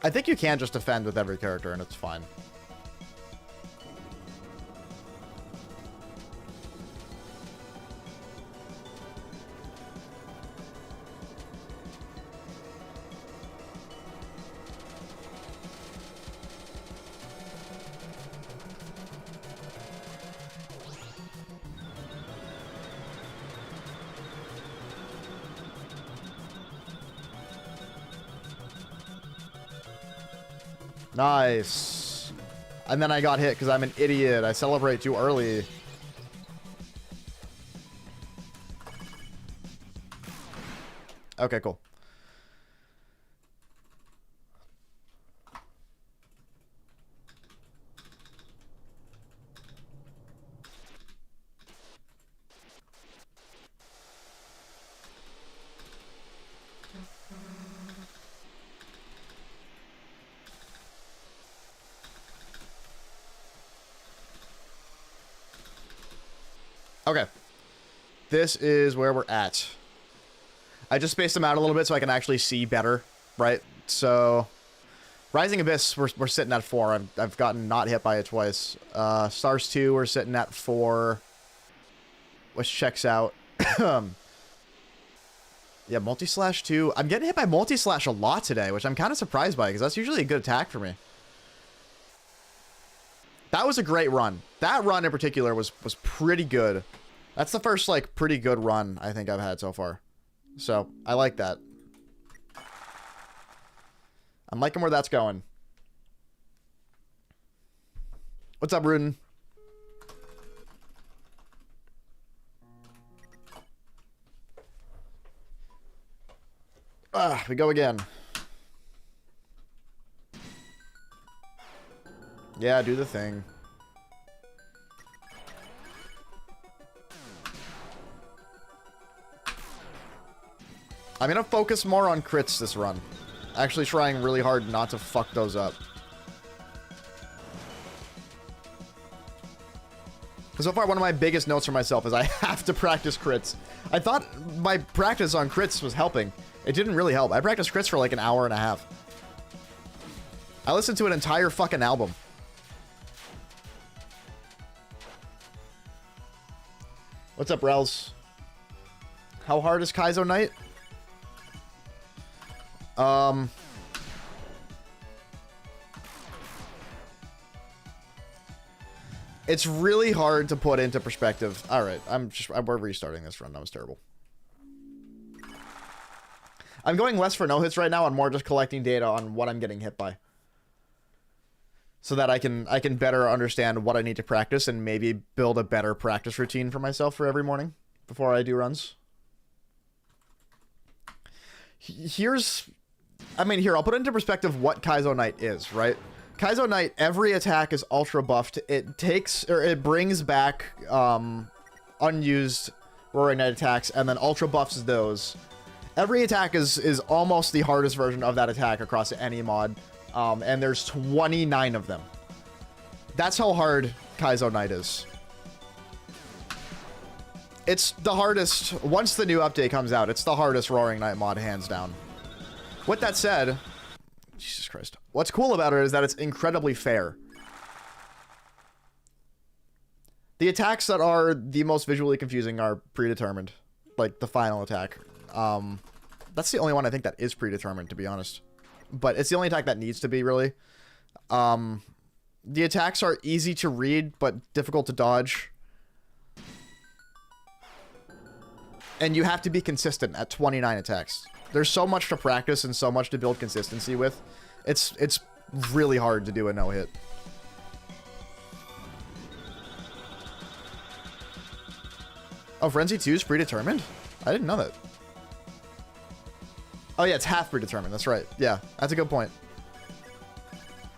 I think you can just defend with every character and it's fine. Nice. And then I got hit because I'm an idiot. I celebrate too early. Okay, cool. Okay. This is where we're at. I just spaced them out a little bit so I can actually see better, right? So, Rising Abyss, we're sitting at 4. I've gotten not hit by it twice. Stars 2, we're sitting at 4. Which checks out. Yeah, Multi-Slash 2. I'm getting hit by Multi-Slash a lot today, which I'm kind of surprised by, because that's usually a good attack for me. That was a great run. That run in particular was pretty good. That's the first, like, pretty good run I think I've had so far. So, I like that. I'm liking where that's going. What's up, Ruden? We go again. Yeah, do the thing. I'm gonna focus more on crits this run. Actually trying really hard not to fuck those up. So far, one of my biggest notes for myself is I have to practice crits. I thought my practice on crits was helping. It didn't really help. I practiced crits for like an hour and a half. I listened to an entire fucking album. What's up, Rels? How hard is Kaizo Knight? It's really hard to put into perspective. All right, we're restarting this run. That was terrible. I'm going less for no hits right now and more just collecting data on what I'm getting hit by, so that I can better understand what I need to practice and maybe build a better practice routine for myself for every morning before I do runs. Here, I'll put into perspective what Kaizo Knight is, right? Kaizo Knight, every attack is ultra buffed. It brings back unused Roaring Knight attacks and then ultra buffs those. Every attack is almost the hardest version of that attack across any mod. And there's 29 of them. That's how hard Kaizo Knight is. It's the hardest, once the new update comes out, it's the hardest Roaring Knight mod, hands down. With that said, Jesus Christ. What's cool about it is that it's incredibly fair. The attacks that are the most visually confusing are predetermined. Like the final attack. That's the only one I think that is predetermined, to be honest. But it's the only attack that needs to be, really. The attacks are easy to read, but difficult to dodge. And you have to be consistent at 29 attacks. There's so much to practice and so much to build consistency with. It's really hard to do a no-hit. Oh, Frenzy 2 is predetermined? I didn't know that. Oh yeah, it's half predetermined. That's right. Yeah, that's a good point.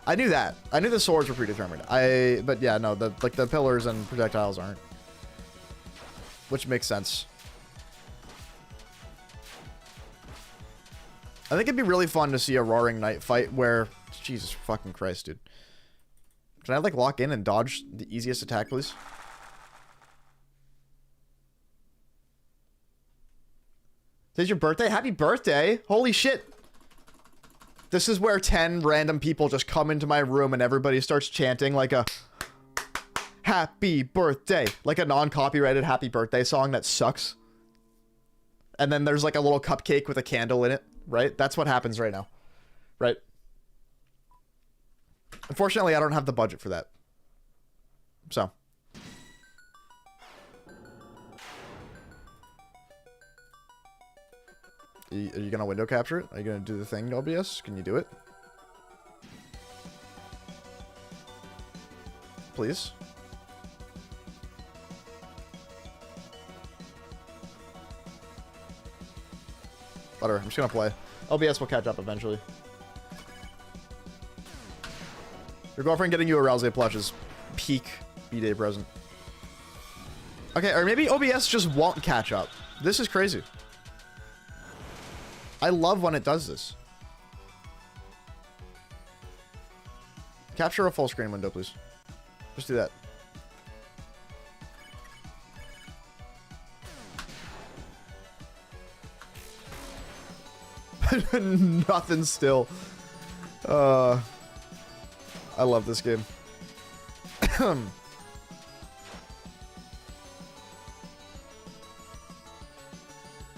I knew that. I knew the swords were predetermined. But yeah, no, the pillars and projectiles aren't. which makes sense. I think it'd be really fun to see a Roaring Knight fight where... Jesus fucking Christ, dude. Can I, like, lock in and dodge the easiest attack, please? Today's your birthday? Happy birthday! Holy shit! This is where 10 random people just come into my room and everybody starts chanting like a... Happy birthday! Like a non-copyrighted happy birthday song that sucks. And then there's like a little cupcake with a candle in it, right? That's what happens right now. Right? Unfortunately, I don't have the budget for that. So... Are you gonna window capture it? Are you gonna do the thing, OBS? Can you do it? Please? Whatever, I'm just gonna play. OBS will catch up eventually. Your girlfriend getting you a Rousey plush is peak B-Day present. Okay, or maybe OBS just won't catch up. This is crazy. I love when it does this. Capture a full screen window, please. Just do that. Nothing still. I love this game.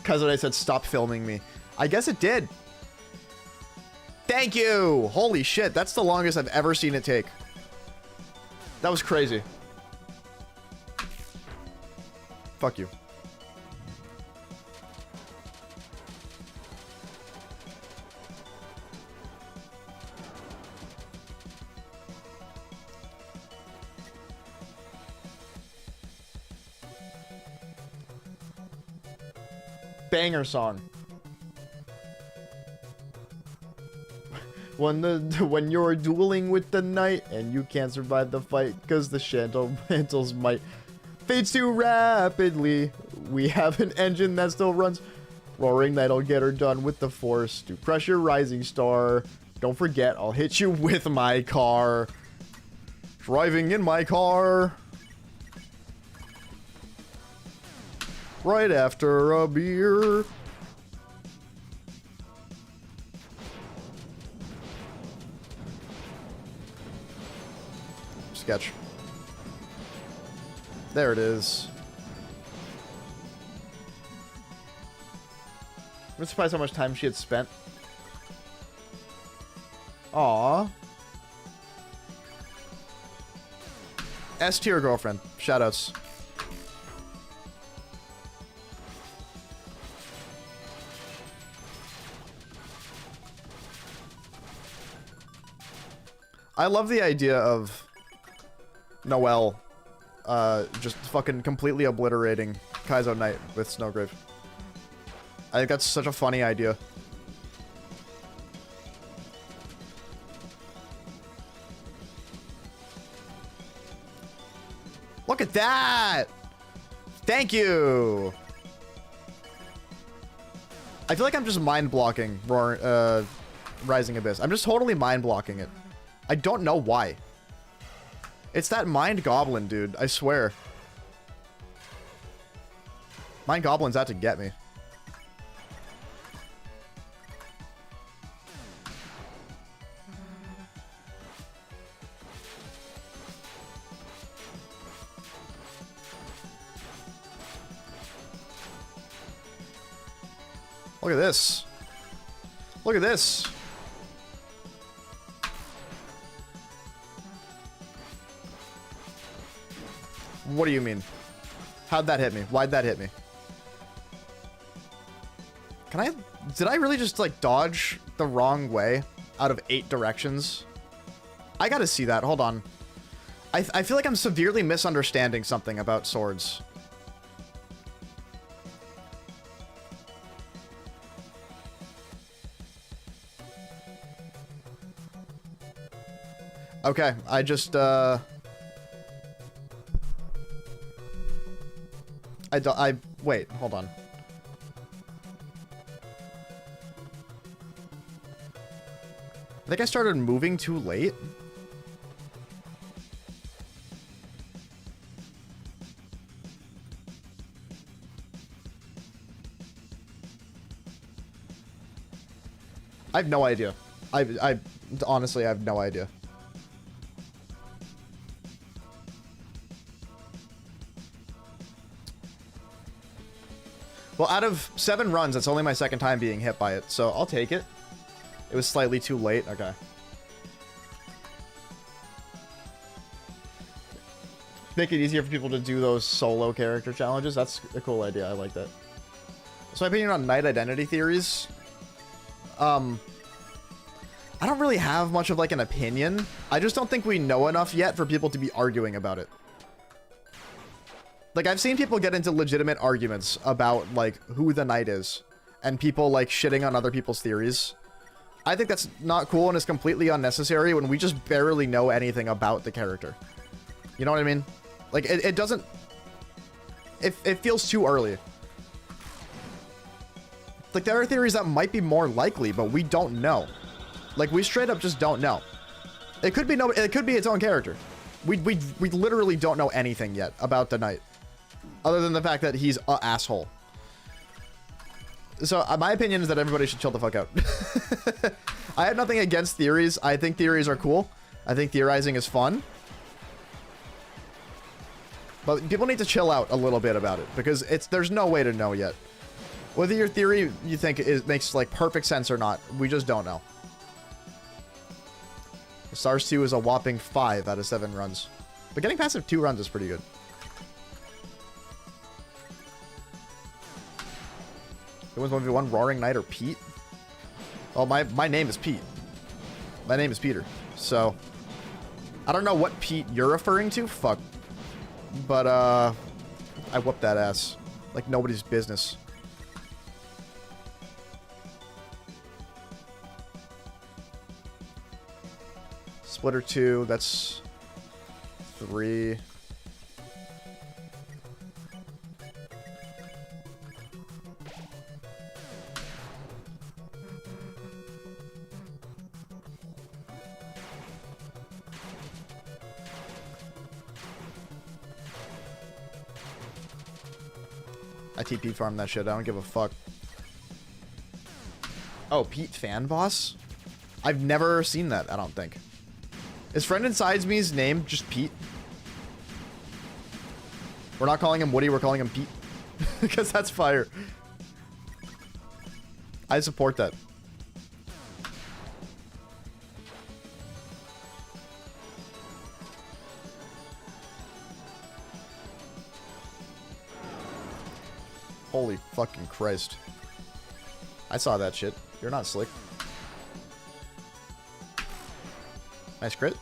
Kaizo Knight said, stop filming me. I guess it did. Thank you! Holy shit, that's the longest I've ever seen it take. That was crazy. Fuck you. Banger song. When you're dueling with the knight and you can't survive the fight because the mantles might fades too rapidly. We have an engine that still runs. Roaring Knight'll get her done with the force to crush your rising star. Don't forget, I'll hit you with my car. Driving in my car. Right after a beer. Sketch. There it is. I'm surprised how much time she had spent. Aww. S tier girlfriend. Shoutouts. I love the idea of Noelle, just fucking completely obliterating Kaizo Knight with Snowgrave. I think that's such a funny idea. Look at that! Thank you! I feel like I'm just mind-blocking Rising Abyss. I'm just totally mind-blocking it. I don't know why. It's that Mind Goblin, dude. I swear. Mind Goblin's out to get me. Look at this. Look at this. What do you mean? How'd that hit me? Why'd that hit me? Did I really just, like, dodge the wrong way out of 8 directions? I gotta see that. Hold on. I feel like I'm severely misunderstanding something about swords. Okay, I wait, hold on. I think I started moving too late. I have no idea. I honestly, I have no idea. Well, out of 7 runs, it's only my second time being hit by it, so I'll take it. It was slightly too late. Okay. Make it easier for people to do those solo character challenges. That's a cool idea. I like that. So my opinion on Knight identity theories. I don't really have much of like an opinion. I just don't think we know enough yet for people to be arguing about it. Like, I've seen people get into legitimate arguments about like who the Knight is, and people like shitting on other people's theories. I think that's not cool and is completely unnecessary when we just barely know anything about the character. You know what I mean? Like, it doesn't... It feels too early. Like, there are theories that might be more likely, but we don't know. Like, we straight up just don't know. It could be it could be its own character. We literally don't know anything yet about the Knight. Other than the fact that he's an asshole. So, my opinion is that everybody should chill the fuck out. I have nothing against theories. I think theories are cool. I think theorizing is fun. But people need to chill out a little bit about it, because there's no way to know yet. Whether your theory you think makes like perfect sense or not, we just don't know. Stars 2 is a whopping 5 out of 7 runs. But getting past 2 runs is pretty good. Who wins 1v1, Roaring Knight or Pete? Well, my name is Pete. My name is Peter. So, I don't know what Pete you're referring to. Fuck. But, I whooped that ass. Like nobody's business. Splitter 2, that's 3. I TP farm that shit. I don't give a fuck. Oh, Pete Fan Boss? I've never seen that, I don't think. Is Friend Inside Me's name just Pete? We're not calling him Woody, we're calling him Pete. Because that's fire. I support that. Holy fucking Christ. I saw that shit. You're not slick. Nice crit.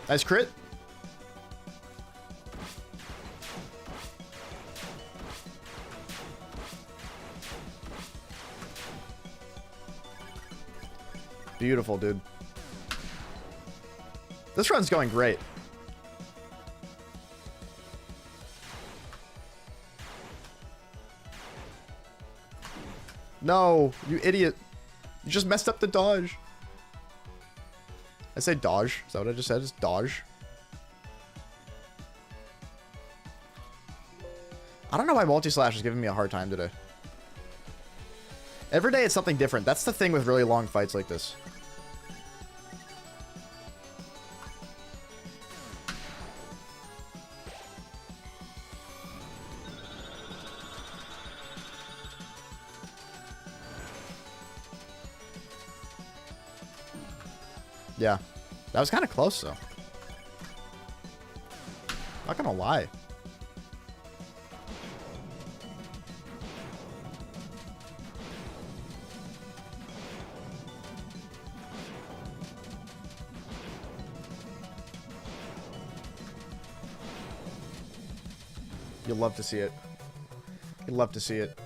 Nice crit. Beautiful, dude. This run's going great. No, you idiot. You just messed up the dodge. I say dodge. Is that what I just said? It's dodge. I don't know why multi-slash is giving me a hard time today. Every day it's something different. That's the thing with really long fights like this. Yeah. That was kind of close, though. Not gonna lie. You'll love to see it. You'll love to see it.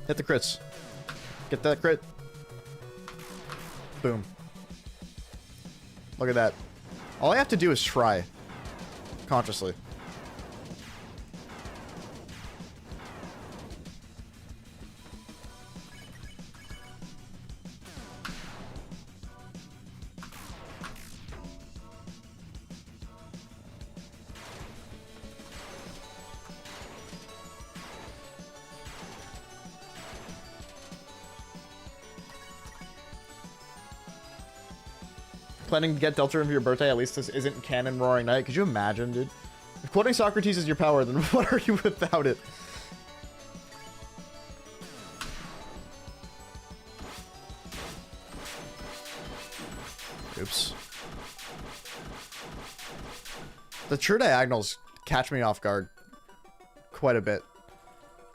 Hit the crits. Get that crit. Boom. Look at that. All I have to do is try. Consciously. Planning to get Delta Room for your birthday, at least this isn't canon Roaring Knight. Could you imagine, dude? If quoting Socrates is your power, then what are you without it? Oops. The true diagonals catch me off guard quite a bit.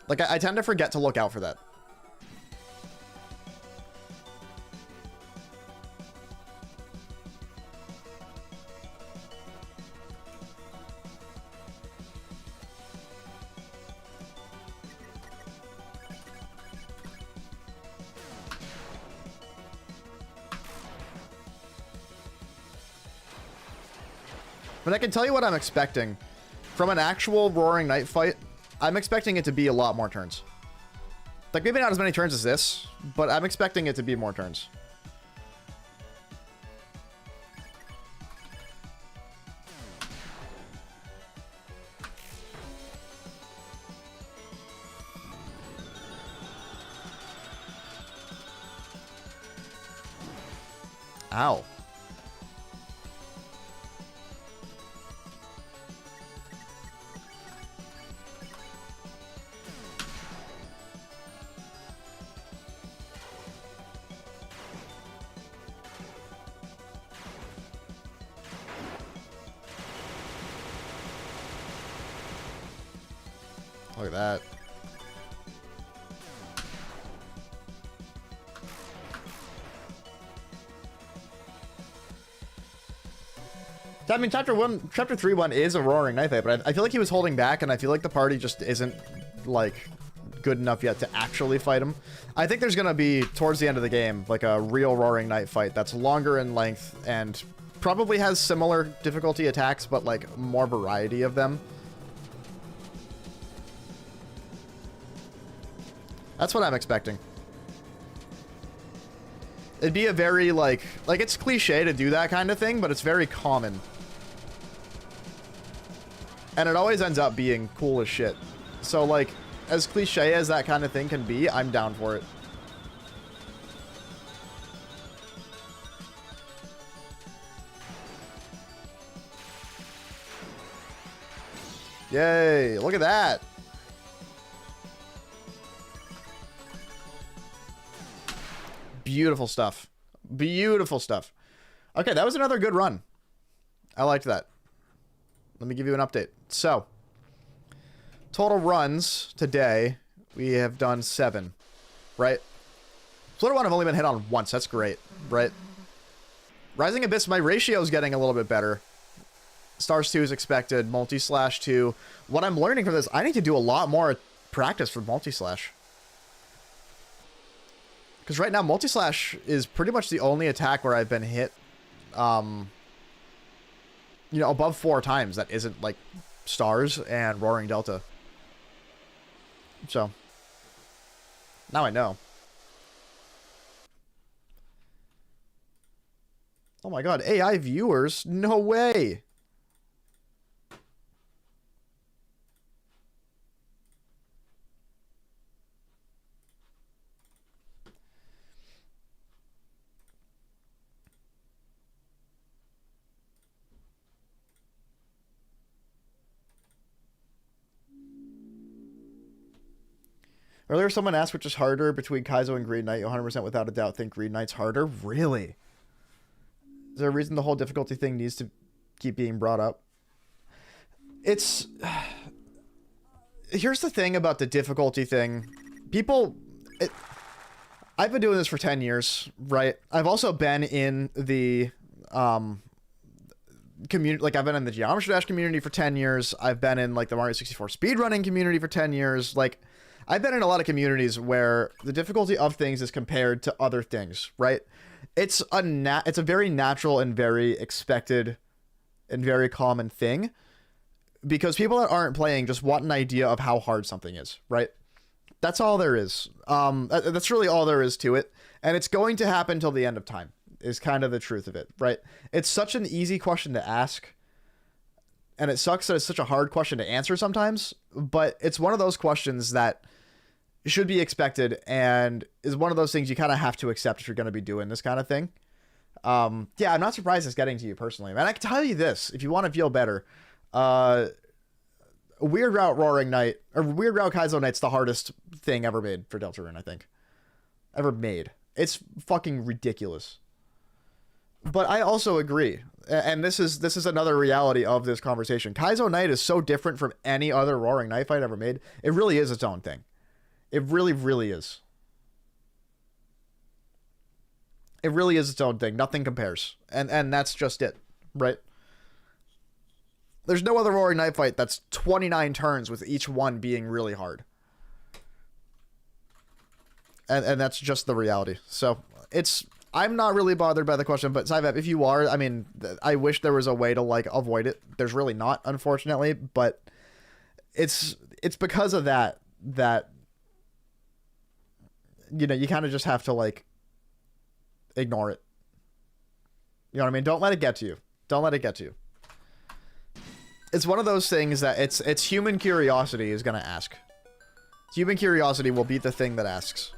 Like, I tend to forget to look out for that. But I can tell you what I'm expecting. From an actual Roaring Knight fight, I'm expecting it to be a lot more turns. Like, maybe not as many turns as this, but I'm expecting it to be more turns. Ow. Look at that. I mean, chapter 3-1 is a Roaring Knight fight, but I feel like he was holding back, and I feel like the party just isn't, like, good enough yet to actually fight him. I think there's gonna be, towards the end of the game, like a real Roaring Knight fight that's longer in length and probably has similar difficulty attacks, but, like, more variety of them. That's what I'm expecting. It'd be a very, like, it's cliche to do that kind of thing, but it's very common. And it always ends up being cool as shit. So, like, as cliche as that kind of thing can be, I'm down for it. Yay, look at that. Beautiful stuff. Beautiful stuff. Okay, that was another good run. I liked that. Let me give you an update. So, total runs today, we have done 7, right? Splinter 1 I've only been hit on once. That's great, right? Rising Abyss, my ratio is getting a little bit better. Stars 2 is expected. Multi-slash 2. What I'm learning from this, I need to do a lot more practice for multi-slash. Because right now, multi-slash is pretty much the only attack where I've been hit, you know, above 4 times that isn't, like, Stars and Roaring Delta. So, now I know. Oh my god, AI viewers? No way! Earlier, someone asked which is harder between Kaizo and Green Knight. You 100% without a doubt think Green Knight's harder? Really? Is there a reason the whole difficulty thing needs to keep being brought up? It's... Here's the thing about the difficulty thing. People I've been doing this for 10 years, right? I've also been in the community, like I've been in the Geometry Dash community for 10 years. I've been in like the Mario 64 speedrunning community for 10 years. Like I've been in a lot of communities where the difficulty of things is compared to other things, right? It's a very natural and very expected and very common thing, because people that aren't playing just want an idea of how hard something is, right? That's all there is. That's really all there is to it. And it's going to happen till the end of time, is kind of the truth of it, right? It's such an easy question to ask, and it sucks that it's such a hard question to answer sometimes, but it's one of those questions that should be expected and is one of those things you kind of have to accept if you're going to be doing this kind of thing. Yeah, I'm not surprised it's getting to you personally, man. I can tell you this, if you want to feel better, Weird Route Roaring Knight, or Weird Route Kaizo Knight's the hardest thing ever made for Deltarune, I think. Ever made. It's fucking ridiculous. But I also agree, and this is another reality of this conversation. Kaizo Knight is so different from any other Roaring Knight fight ever made. It really is its own thing. It really, really is. It really is its own thing. Nothing compares. And that's just it, right? There's no other Roaring Knight fight that's 29 turns with each one being really hard. And that's just the reality. So, I'm not really bothered by the question, but Cyvap, if you are, I mean, I wish there was a way to, like, avoid it. There's really not, unfortunately, but it's because of that, you know, you kind of just have to, like, ignore it. You know what I mean? Don't let it get to you. Don't let it get to you. It's one of those things that it's human curiosity is going to ask. Human curiosity will beat the thing that asks.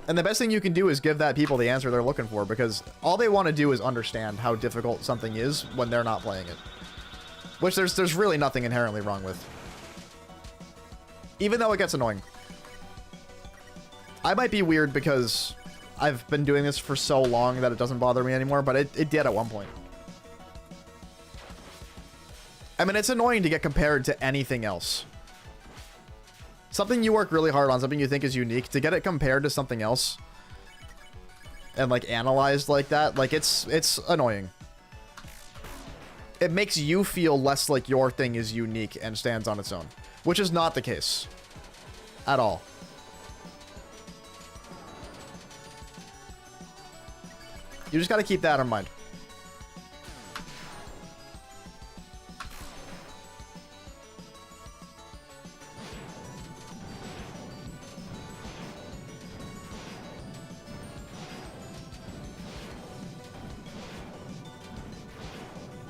And the best thing you can do is give that people the answer they're looking for, because all they want to do is understand how difficult something is when they're not playing it. Which there's really nothing inherently wrong with. Even though it gets annoying. I might be weird because I've been doing this for so long that it doesn't bother me anymore, but it did at one point. I mean, it's annoying to get compared to anything else. Something you work really hard on, something you think is unique, to get it compared to something else and, like, analyzed like that, like, it's annoying. It makes you feel less like your thing is unique and stands on its own, which is not the case at all. You just got to keep that in mind.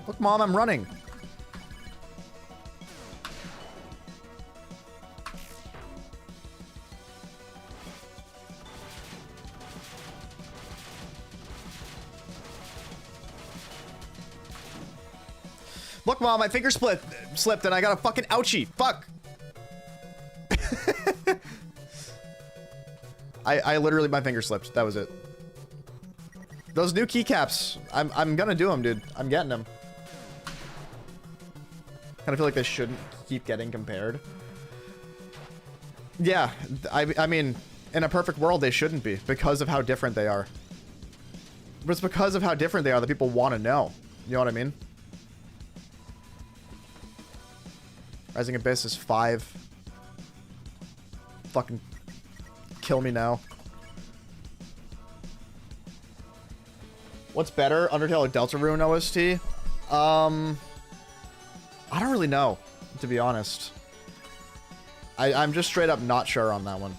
Look, Mom, I'm running. Look, Mom, my finger slipped and I got a fucking ouchie. Fuck. I literally, my finger slipped. That was it. Those new keycaps, I'm gonna do them, dude. I'm getting them. Kind of feel like they shouldn't keep getting compared. Yeah, I mean, in a perfect world, they shouldn't be, because of how different they are. But it's because of how different they are that people want to know. You know what I mean? Rising Abyss is 5. Fucking kill me now. What's better, Undertale or Deltarune OST? I don't really know, to be honest. I'm just straight up not sure on that one.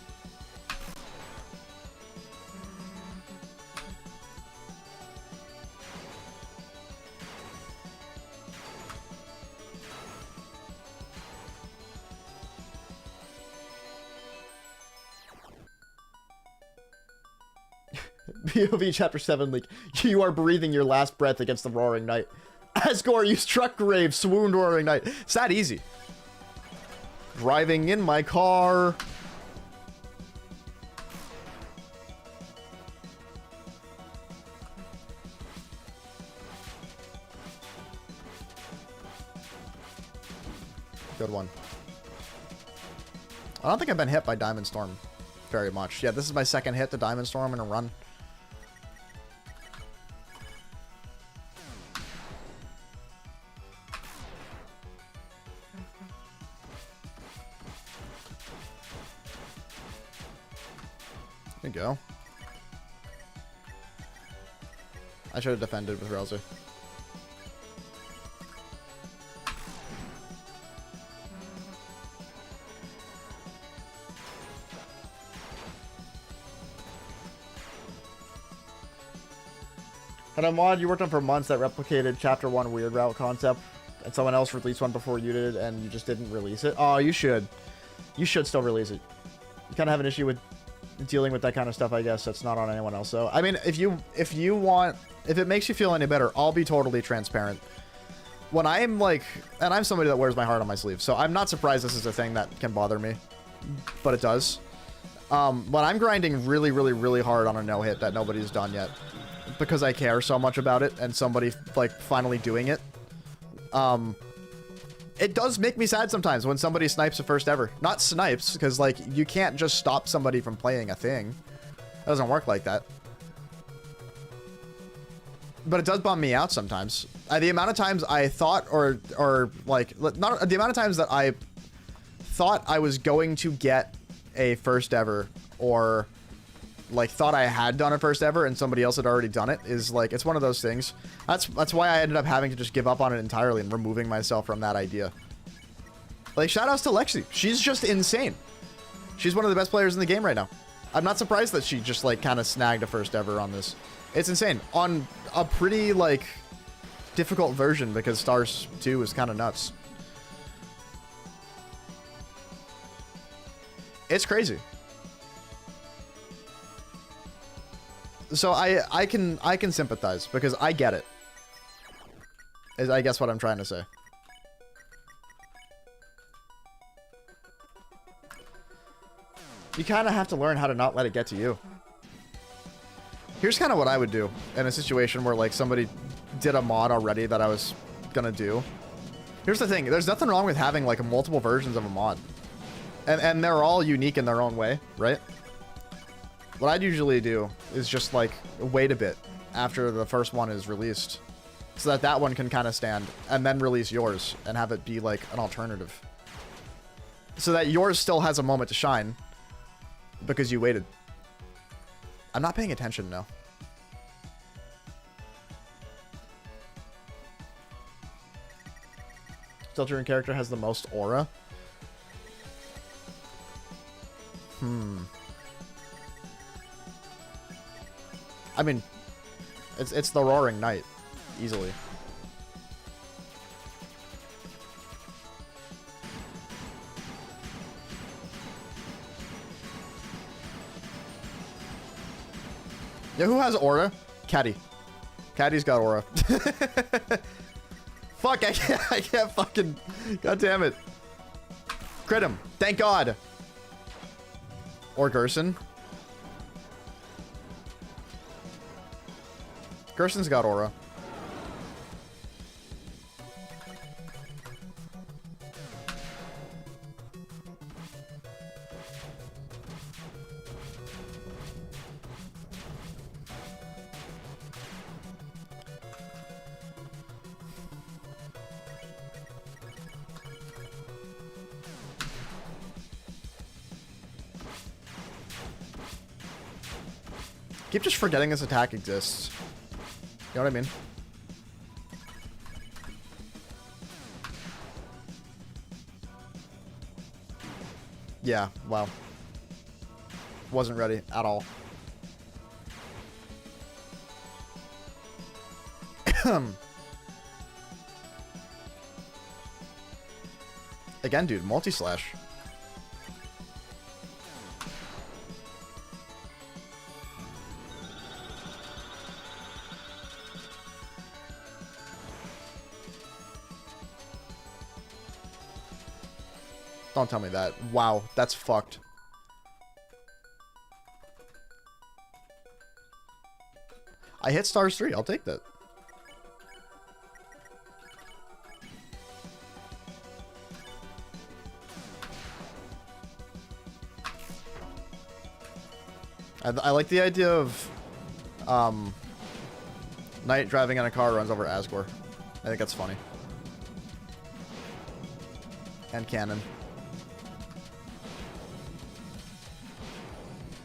POV Chapter 7 leak. You are breathing your last breath against the Roaring Knight. Asgore, you struck grave, swooned Roaring Knight. It's that easy. Driving in my car. Good one. I don't think I've been hit by Diamond Storm. very much. Yeah, this is my second hit to Diamond Storm in a run. There you go. I should have defended with Relzer. Had a mod you worked on for months that replicated Chapter 1 Weird Route concept, and someone else released one before you did, and you just didn't release it? Oh, you should. You should still release it. You kind of have an issue with dealing with that kind of stuff, I guess. That's not on anyone else. So, I mean, if you want, if it makes you feel any better, I'll be totally transparent. When I'm like, and I'm somebody that wears my heart on my sleeve, so I'm not surprised this is a thing that can bother me, but it does. When I'm grinding really, really, really hard on a no-hit that nobody's done yet, because I care so much about it, and somebody, like, finally doing it, it does make me sad sometimes when somebody snipes a first ever. Not snipes, because, like, you can't just stop somebody from playing a thing. It doesn't work like that. But it does bum me out sometimes. The amount of times I thought, or like, not the amount of times that I thought I was going to get a first ever, or like thought I had done a first ever and somebody else had already done it, is like, it's one of those things. That's why I ended up having to just give up on it entirely and removing myself from that idea. Like, shoutouts to Lexi. She's just insane. She's one of the best players in the game right now. I'm not surprised that she just, like, kind of snagged a first ever on this. It's insane. On a pretty, like, difficult version, because Stars 2 is kind of nuts. It's crazy. So I can sympathize, because I get it. Is I guess what I'm trying to say. You kind of have to learn how to not let it get to you. Here's kind of what I would do in a situation where, like, somebody did a mod already that I was gonna do. Here's the thing. There's nothing wrong with having, like, multiple versions of a mod. And they're all unique in their own way, right? What I'd usually do is just, like, wait a bit after the first one is released so that that one can kind of stand, and then release yours and have it be, like, an alternative. So that yours still has a moment to shine because you waited. I'm not paying attention now. Steltering character has the most aura. I mean, it's the Roaring Knight, easily. Yeah, who has aura? Caddy. Caddy's got aura. Fuck, I can't fucking... God damn it. Crit him. Thank God. Or Gerson. Gerson's got aura. Keep just forgetting this attack exists. You know what I mean? Yeah, wow. Wasn't ready at all. Again, dude, multi-slash. Don't tell me that. Wow, that's fucked. I hit stars 3. I'll take that. I like the idea of Knight driving in a car runs over Asgore. I think that's funny. And canon.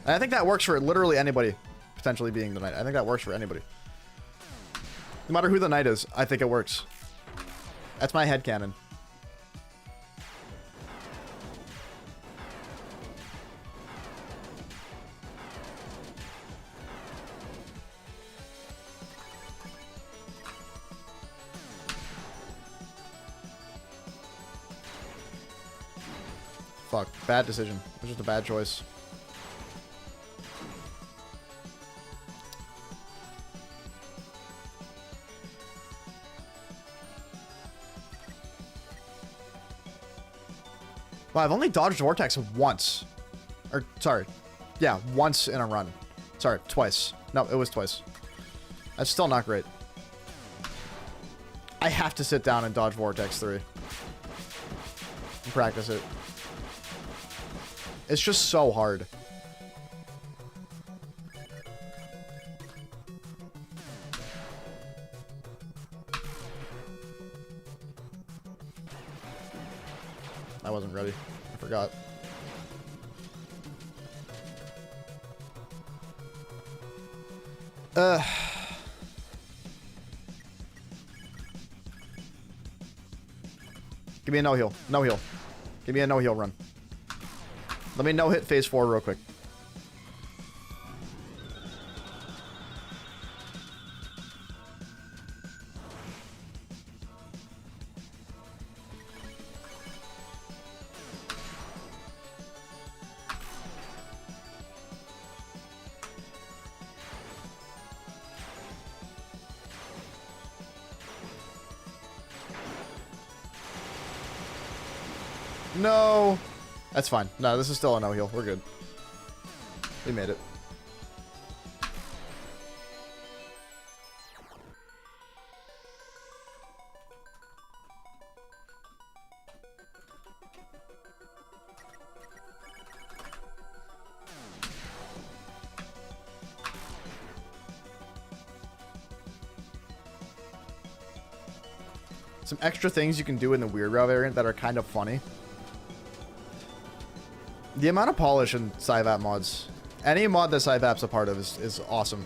And I think that works for literally anybody potentially being the Knight. I think that works for anybody. No matter who the Knight is, I think it works. That's my headcanon. Fuck. Bad decision. It was just a bad choice. Wow, I've only dodged Vortex once. Or, sorry. Yeah, once in a run. Sorry, twice. No, it was twice. That's still not great. I have to sit down and dodge Vortex 3. And practice it. It's just so hard. I wasn't ready. I forgot. Give me a no-heal. No-heal. Give me a no-heal run. Let me no-hit phase 4 real quick. No. That's fine. No, this is still a no-heal. We're good. We made it. Some extra things you can do in the Weird Route variant that are kind of funny. The amount of polish in Psyvap mods. Any mod that Psyvap's a part of is awesome.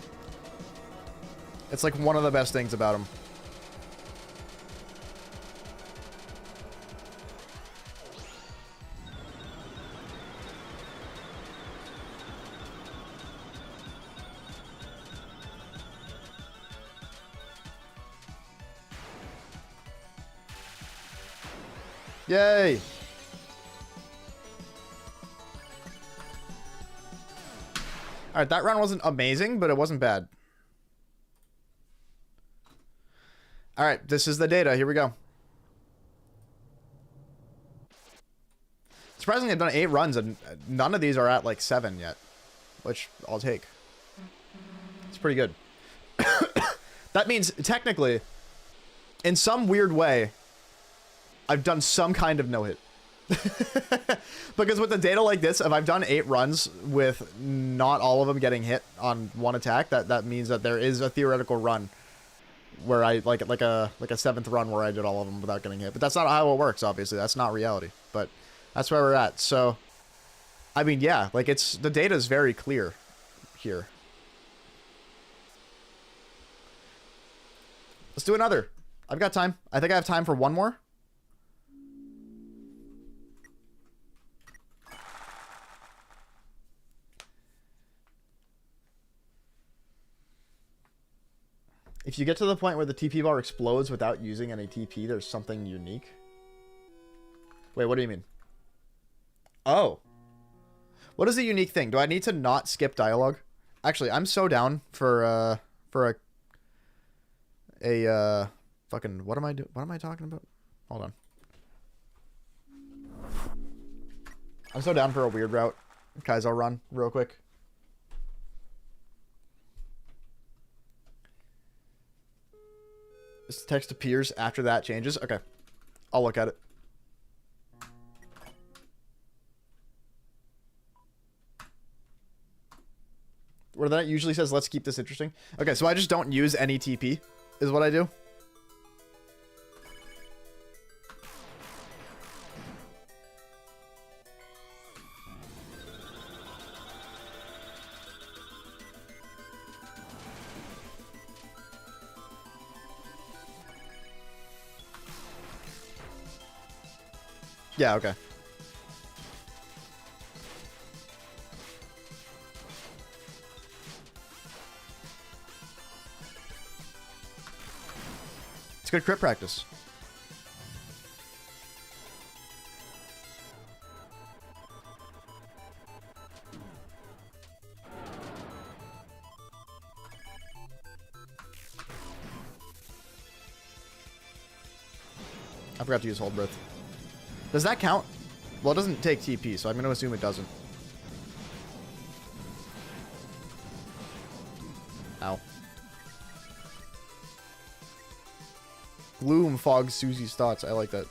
It's like one of the best things about them. Yay! Alright, that round wasn't amazing, but it wasn't bad. Alright, this is the data. Here we go. Surprisingly, I've done 8 runs, and none of these are at, like, 7 yet. Which I'll take. It's pretty good. That means, technically, in some weird way, I've done some kind of no-hit. Because with the data like this, if I've done 8 runs with not all of them getting hit on one attack, that means that there is a theoretical run where I like a 7th run where I did all of them without getting hit. But that's not how it works, obviously. That's not reality. But that's where we're at. So I mean, yeah, like the data is very clear here. Let's do another. I've got time. I think I have time for one more. If you get to the point where the TP bar explodes without using any TP, there's something unique. Wait, what do you mean? Oh. What is the unique thing? Do I need to not skip dialogue? Actually, I'm so down for a fucking what am I talking about? Hold on. I'm so down for a Weird Route Kaizo run real quick. This text appears after that changes. Okay. I'll look at it. Where that usually says, let's keep this interesting. Okay, so I just don't use any TP, is what I do. Yeah, okay. It's good crit practice. I forgot to use Hold Breath. Does that count? Well, it doesn't take TP, so I'm going to assume it doesn't. Ow. Gloom fogs Susie's thoughts. I like that.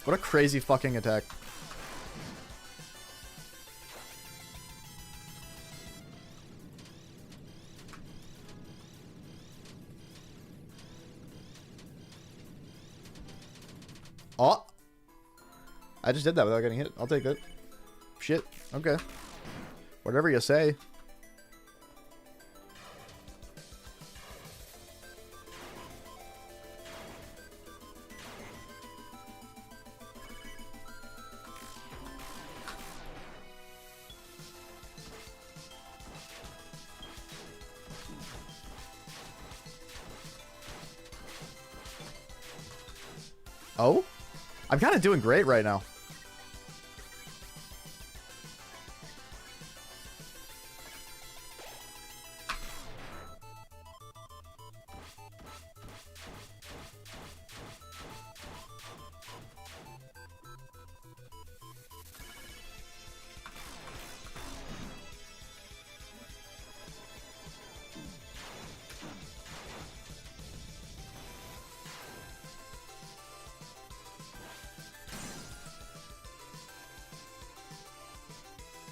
What a crazy fucking attack. Oh! I just did that without getting hit. I'll take it. Shit. Okay. Whatever you say. Oh? I'm kind of doing great right now.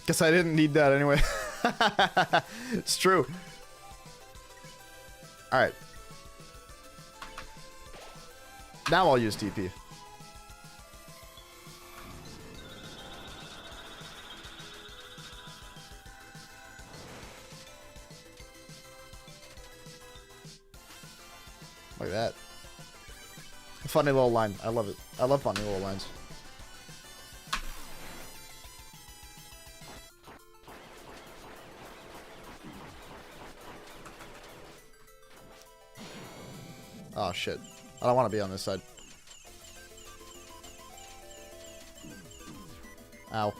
Guess I didn't need that anyway. It's true. Alright. Now I'll use TP. Like that. Funny little line. I love it. I love funny little lines. Oh, shit. I don't want to be on this side. Ow.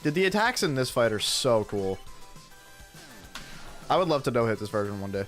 Dude, the attacks in this fight are so cool. I would love to no-hit this version one day.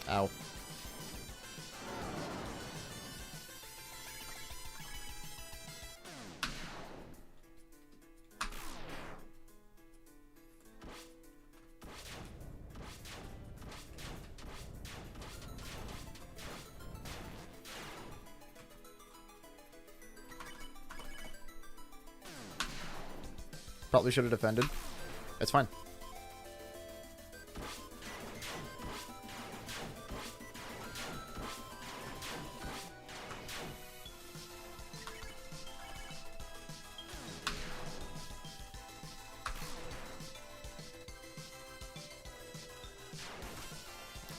Ow. Probably should have defended. It's fine.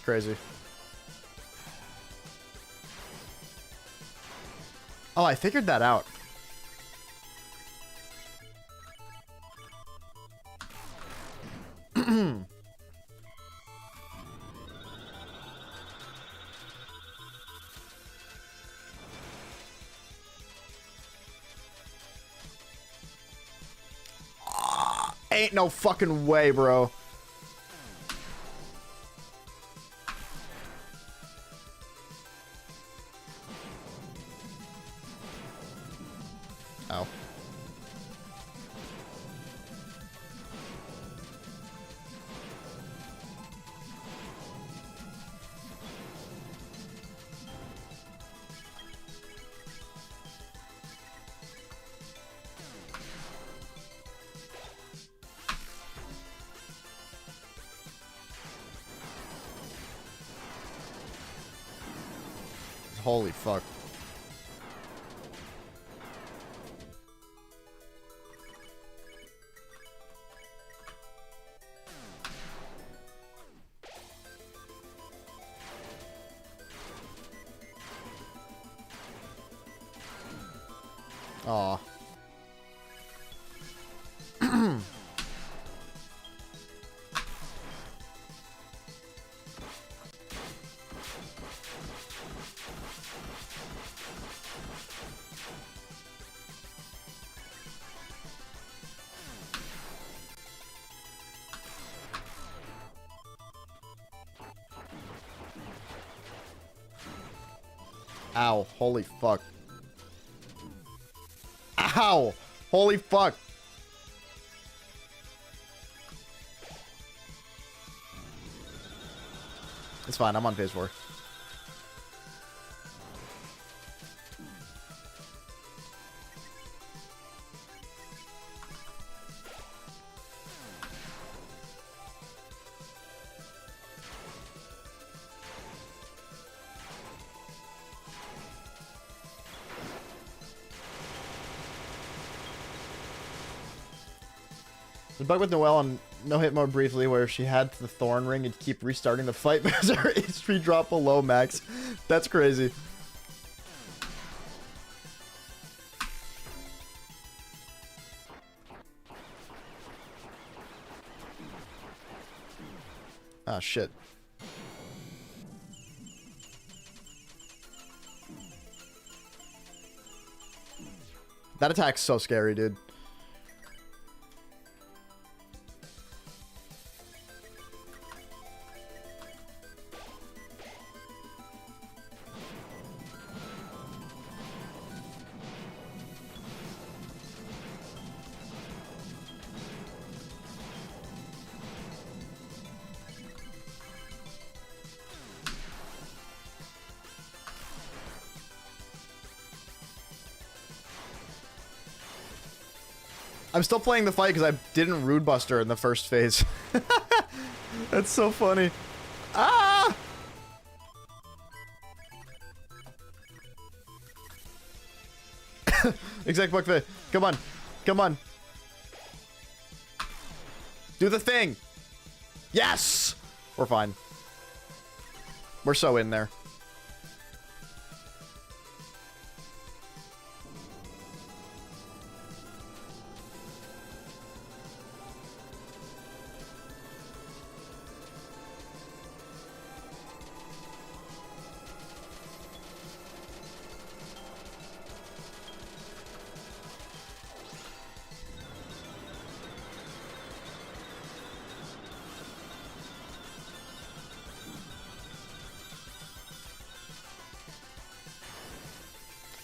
Crazy. Oh, I figured that out. Ain't no fucking way, bro. Oh. Holy fuck. Aw. Ow. Holy fuck. Ow. Holy fuck. It's fine. I'm on phase 4. The bug with Noelle on no-hit mode briefly, where if she had the Thorn Ring, it'd keep restarting the fight because her HP dropped below max. That's crazy. Ah, shit. That attack's so scary, dude. I'm still playing the fight because I didn't Rude Buster in the first phase. That's so funny. Ah! Exact Buck Fit. Come on. Come on. Do the thing. Yes! We're fine. We're so in there.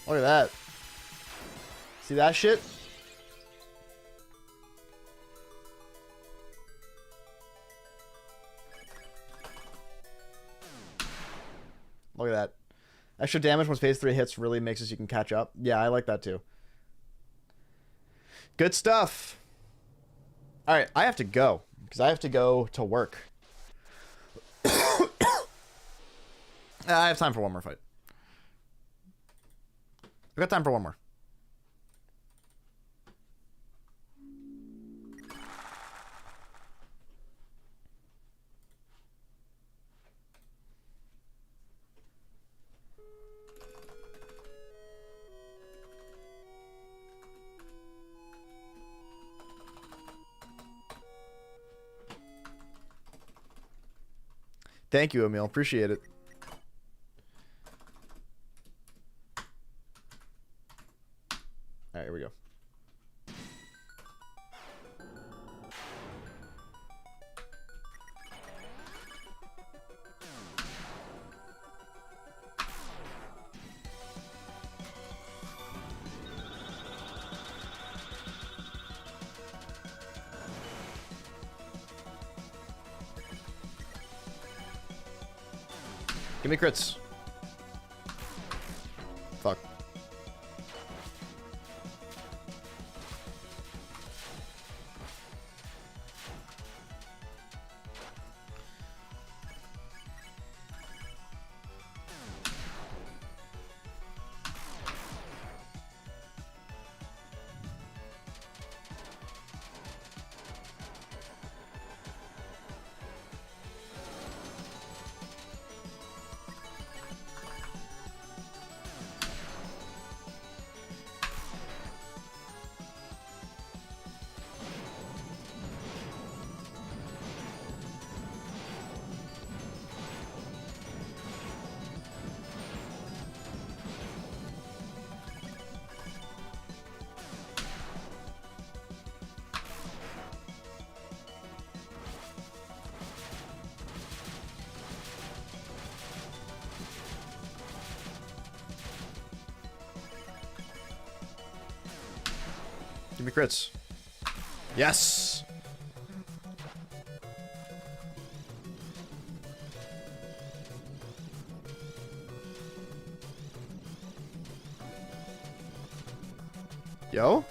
Look at that. See that shit? Look at that. Extra damage once phase 3 hits really makes it so you can catch up. Yeah, I like that too. Good stuff. All right, I have to go because I have to go to work. I have time for one more fight. I've got time for one more. Thank you, Emil. Appreciate it. All right, here we go. Give me crits. Fuck. Give me crits. Yes! Yo?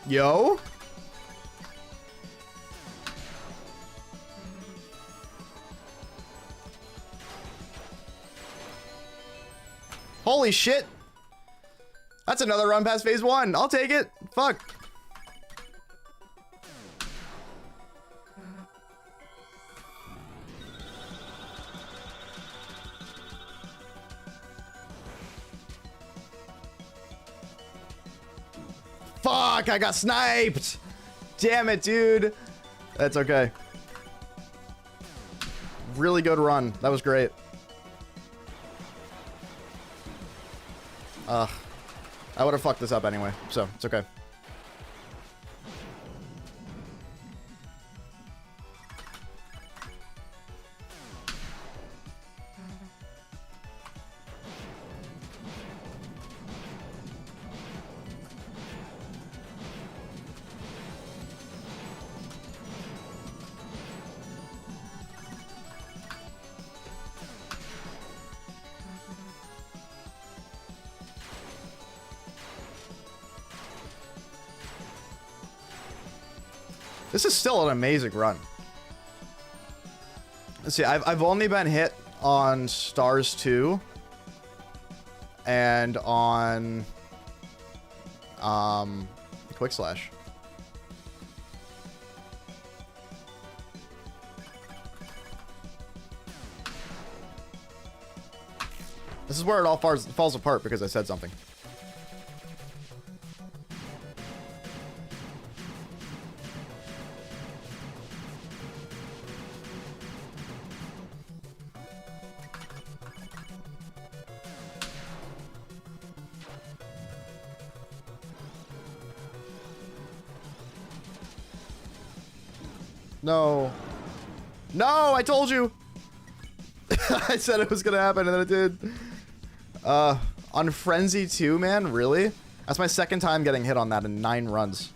Yo? Holy shit. That's another run past phase 1. I'll take it. Fuck. Fuck, I got sniped. Damn it, dude. That's okay. Really good run. That was great. I would have fucked this up anyway, so it's okay. This is still an amazing run. Let's see, I've only been hit on Stars 2 and on Quick Slash. This is where it all falls apart because I said something. No. No, I told you. I said it was gonna happen, and then it did. On Frenzy 2, man, really? That's my second time getting hit on that in 9 runs.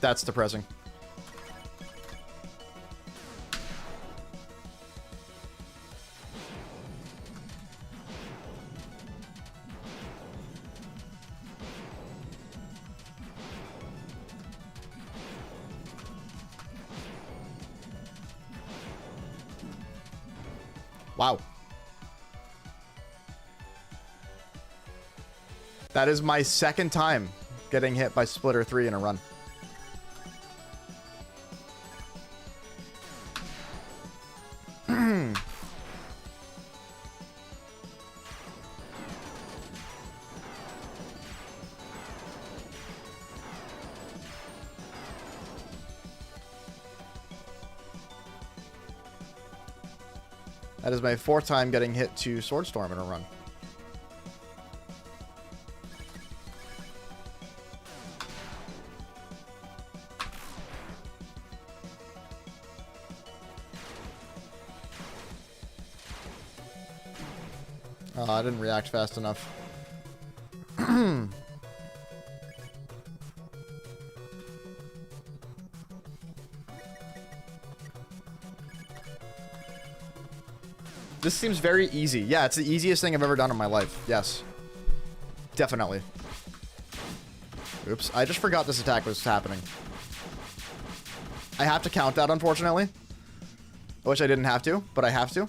That's depressing. Wow. That is my second time getting hit by Splitter 3 in a run. That is my 4th time getting hit to Swordstorm in a run. Oh, I didn't react fast enough. This seems very easy. Yeah, it's the easiest thing I've ever done in my life. Yes. Definitely. Oops. I just forgot this attack was happening. I have to count that, unfortunately. I wish I didn't have to, but I have to.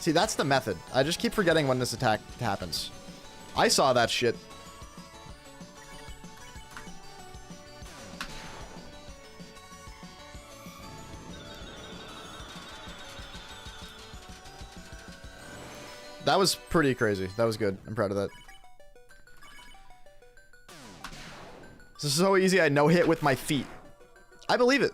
See, that's the method. I just keep forgetting when this attack happens. I saw that shit. That was pretty crazy. That was good. I'm proud of that. This is so easy. I no-hit with my feet. I believe it.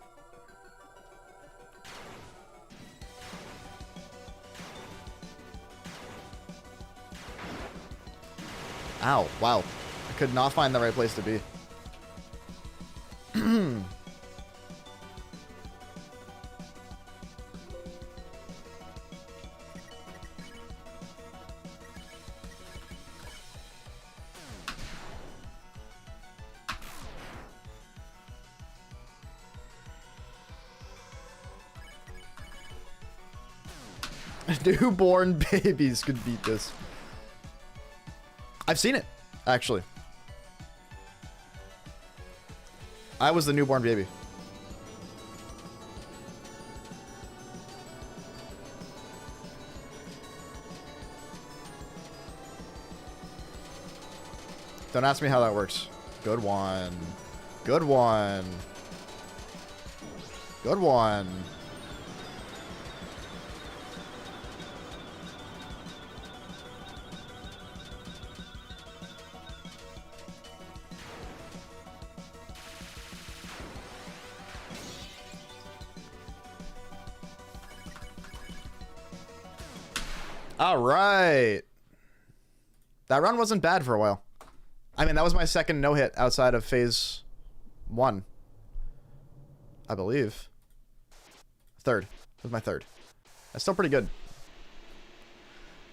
Ow, wow. I could not find the right place to be. Newborn babies could beat this. I've seen it, actually. I was the newborn baby. Don't ask me how that works. Good one. Good one. Good one. All right. That run wasn't bad for a while. I mean, that was my second no-hit outside of phase 1. I believe. 3rd. It was my third. That's still pretty good.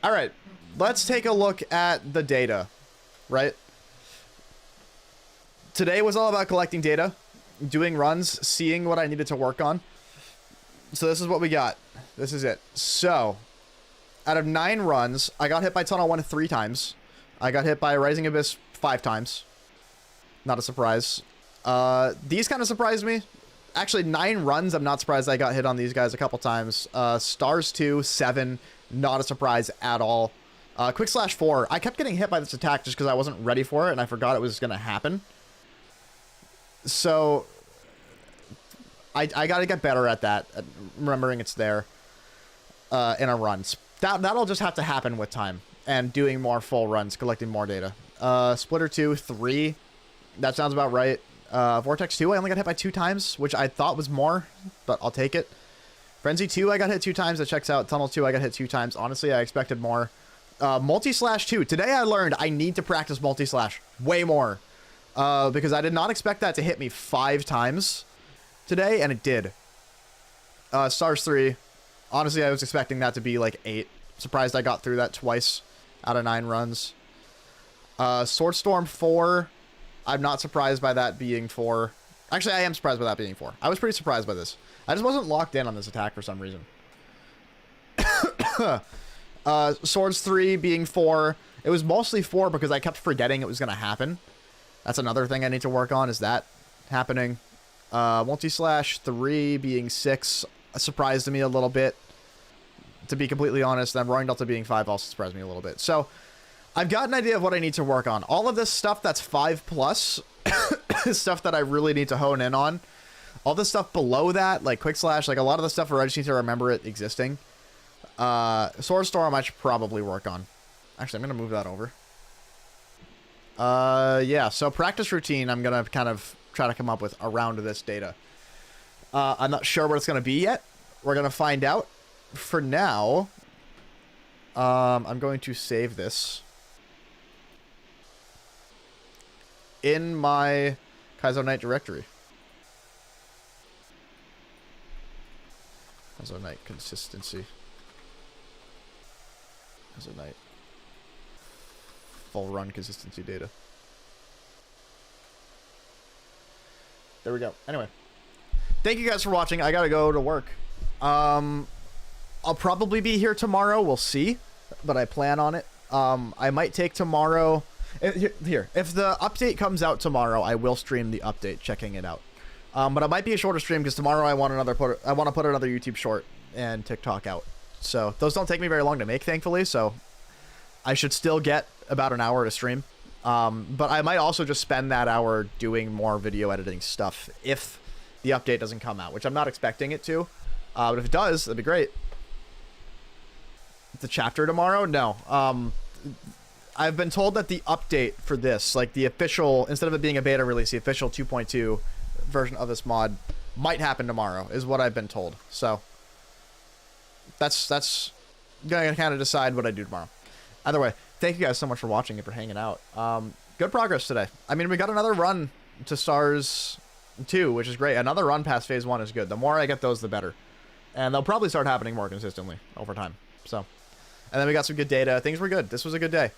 All right, let's take a look at the data, right? Today was all about collecting data, doing runs, seeing what I needed to work on. So this is what we got. This is it. So out of 9 runs, I got hit by Tunnel 1 3 times. I got hit by Rising Abyss 5 times. Not a surprise. These kind of surprised me. Actually, 9 runs, I'm not surprised I got hit on these guys a couple times. Stars 2, 7, not a surprise at all. Quick Slash 4, I kept getting hit by this attack just because I wasn't ready for it and I forgot it was going to happen. So I got to get better at that, at remembering it's there in a run. That'll just have to happen with time and doing more full runs, collecting more data. Splitter 2, 3, that sounds about right. Vortex 2, I only got hit by 2 times, which I thought was more, but I'll take it. Frenzy 2, I got hit 2 times. That checks out. Tunnel 2, I got hit 2 times. Honestly, I expected more. Multi-slash 2. Today I learned I need to practice multi-slash way more. Because I did not expect that to hit me 5 times today, and it did. Stars 3. Honestly, I was expecting that to be like 8. Surprised I got through that twice out of 9 runs. Sword Storm 4. I'm not surprised by that being 4. Actually, I am surprised by that being 4. I was pretty surprised by this. I just wasn't locked in on this attack for some reason. Swords 3 being 4. It was mostly 4 because I kept forgetting it was going to happen. That's another thing I need to work on, is that happening. Multi-slash 3 being 6 surprised me a little bit, to be completely honest. Then Roaring Delta being 5 also surprised me a little bit. So I've got an idea of what I need to work on. All of this stuff that's 5+ is stuff that I really need to hone in on. All this stuff below that, like Quick Slash, like a lot of the stuff where I just need to remember it existing. Sword Storm I should probably work on. Actually, I'm going to move that over. Yeah, so practice routine I'm going to kind of try to come up with around this data. I'm not sure what it's going to be yet. We're going to find out. For now, I'm going to save this in my Kaizo Knight directory. Kaizo Knight consistency. Kaizo Knight full run consistency data. There we go. Anyway, thank you guys for watching. I gotta go to work. I'll probably be here tomorrow. We'll see, but I plan on it. I might take tomorrow. Here, if the update comes out tomorrow, I will stream the update, checking it out. But it might be a shorter stream because tomorrow I want to put another YouTube short and TikTok out. So those don't take me very long to make, thankfully. So I should still get about an hour to stream. But I might also just spend that hour doing more video editing stuff if the update doesn't come out, which I'm not expecting it to. But if it does, that'd be great. The chapter tomorrow? No. I've been told that the update for this, like the official, instead of it being a beta release, the official 2.2 version of this mod might happen tomorrow, is what I've been told. So that's gonna kind of decide what I do tomorrow. Either way, thank you guys so much for watching and for hanging out. Good progress today. I mean, we got another run to Stars 2, which is great. Another run past Phase 1 is good. The more I get those, the better. And they'll probably start happening more consistently over time. So, and then we got some good data. Things were good. This was a good day.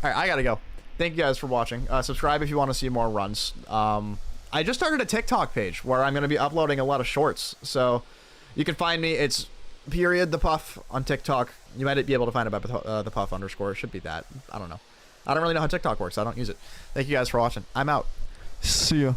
All right, I gotta go. Thank you guys for watching. Subscribe if you want to see more runs. I just started a TikTok page where I'm going to be uploading a lot of shorts. So you can find me. It's #the Puff on TikTok. You might be able to find it by the Puff _. It should be that. I don't know. I don't really know how TikTok works. I don't use it. Thank you guys for watching. I'm out. See ya.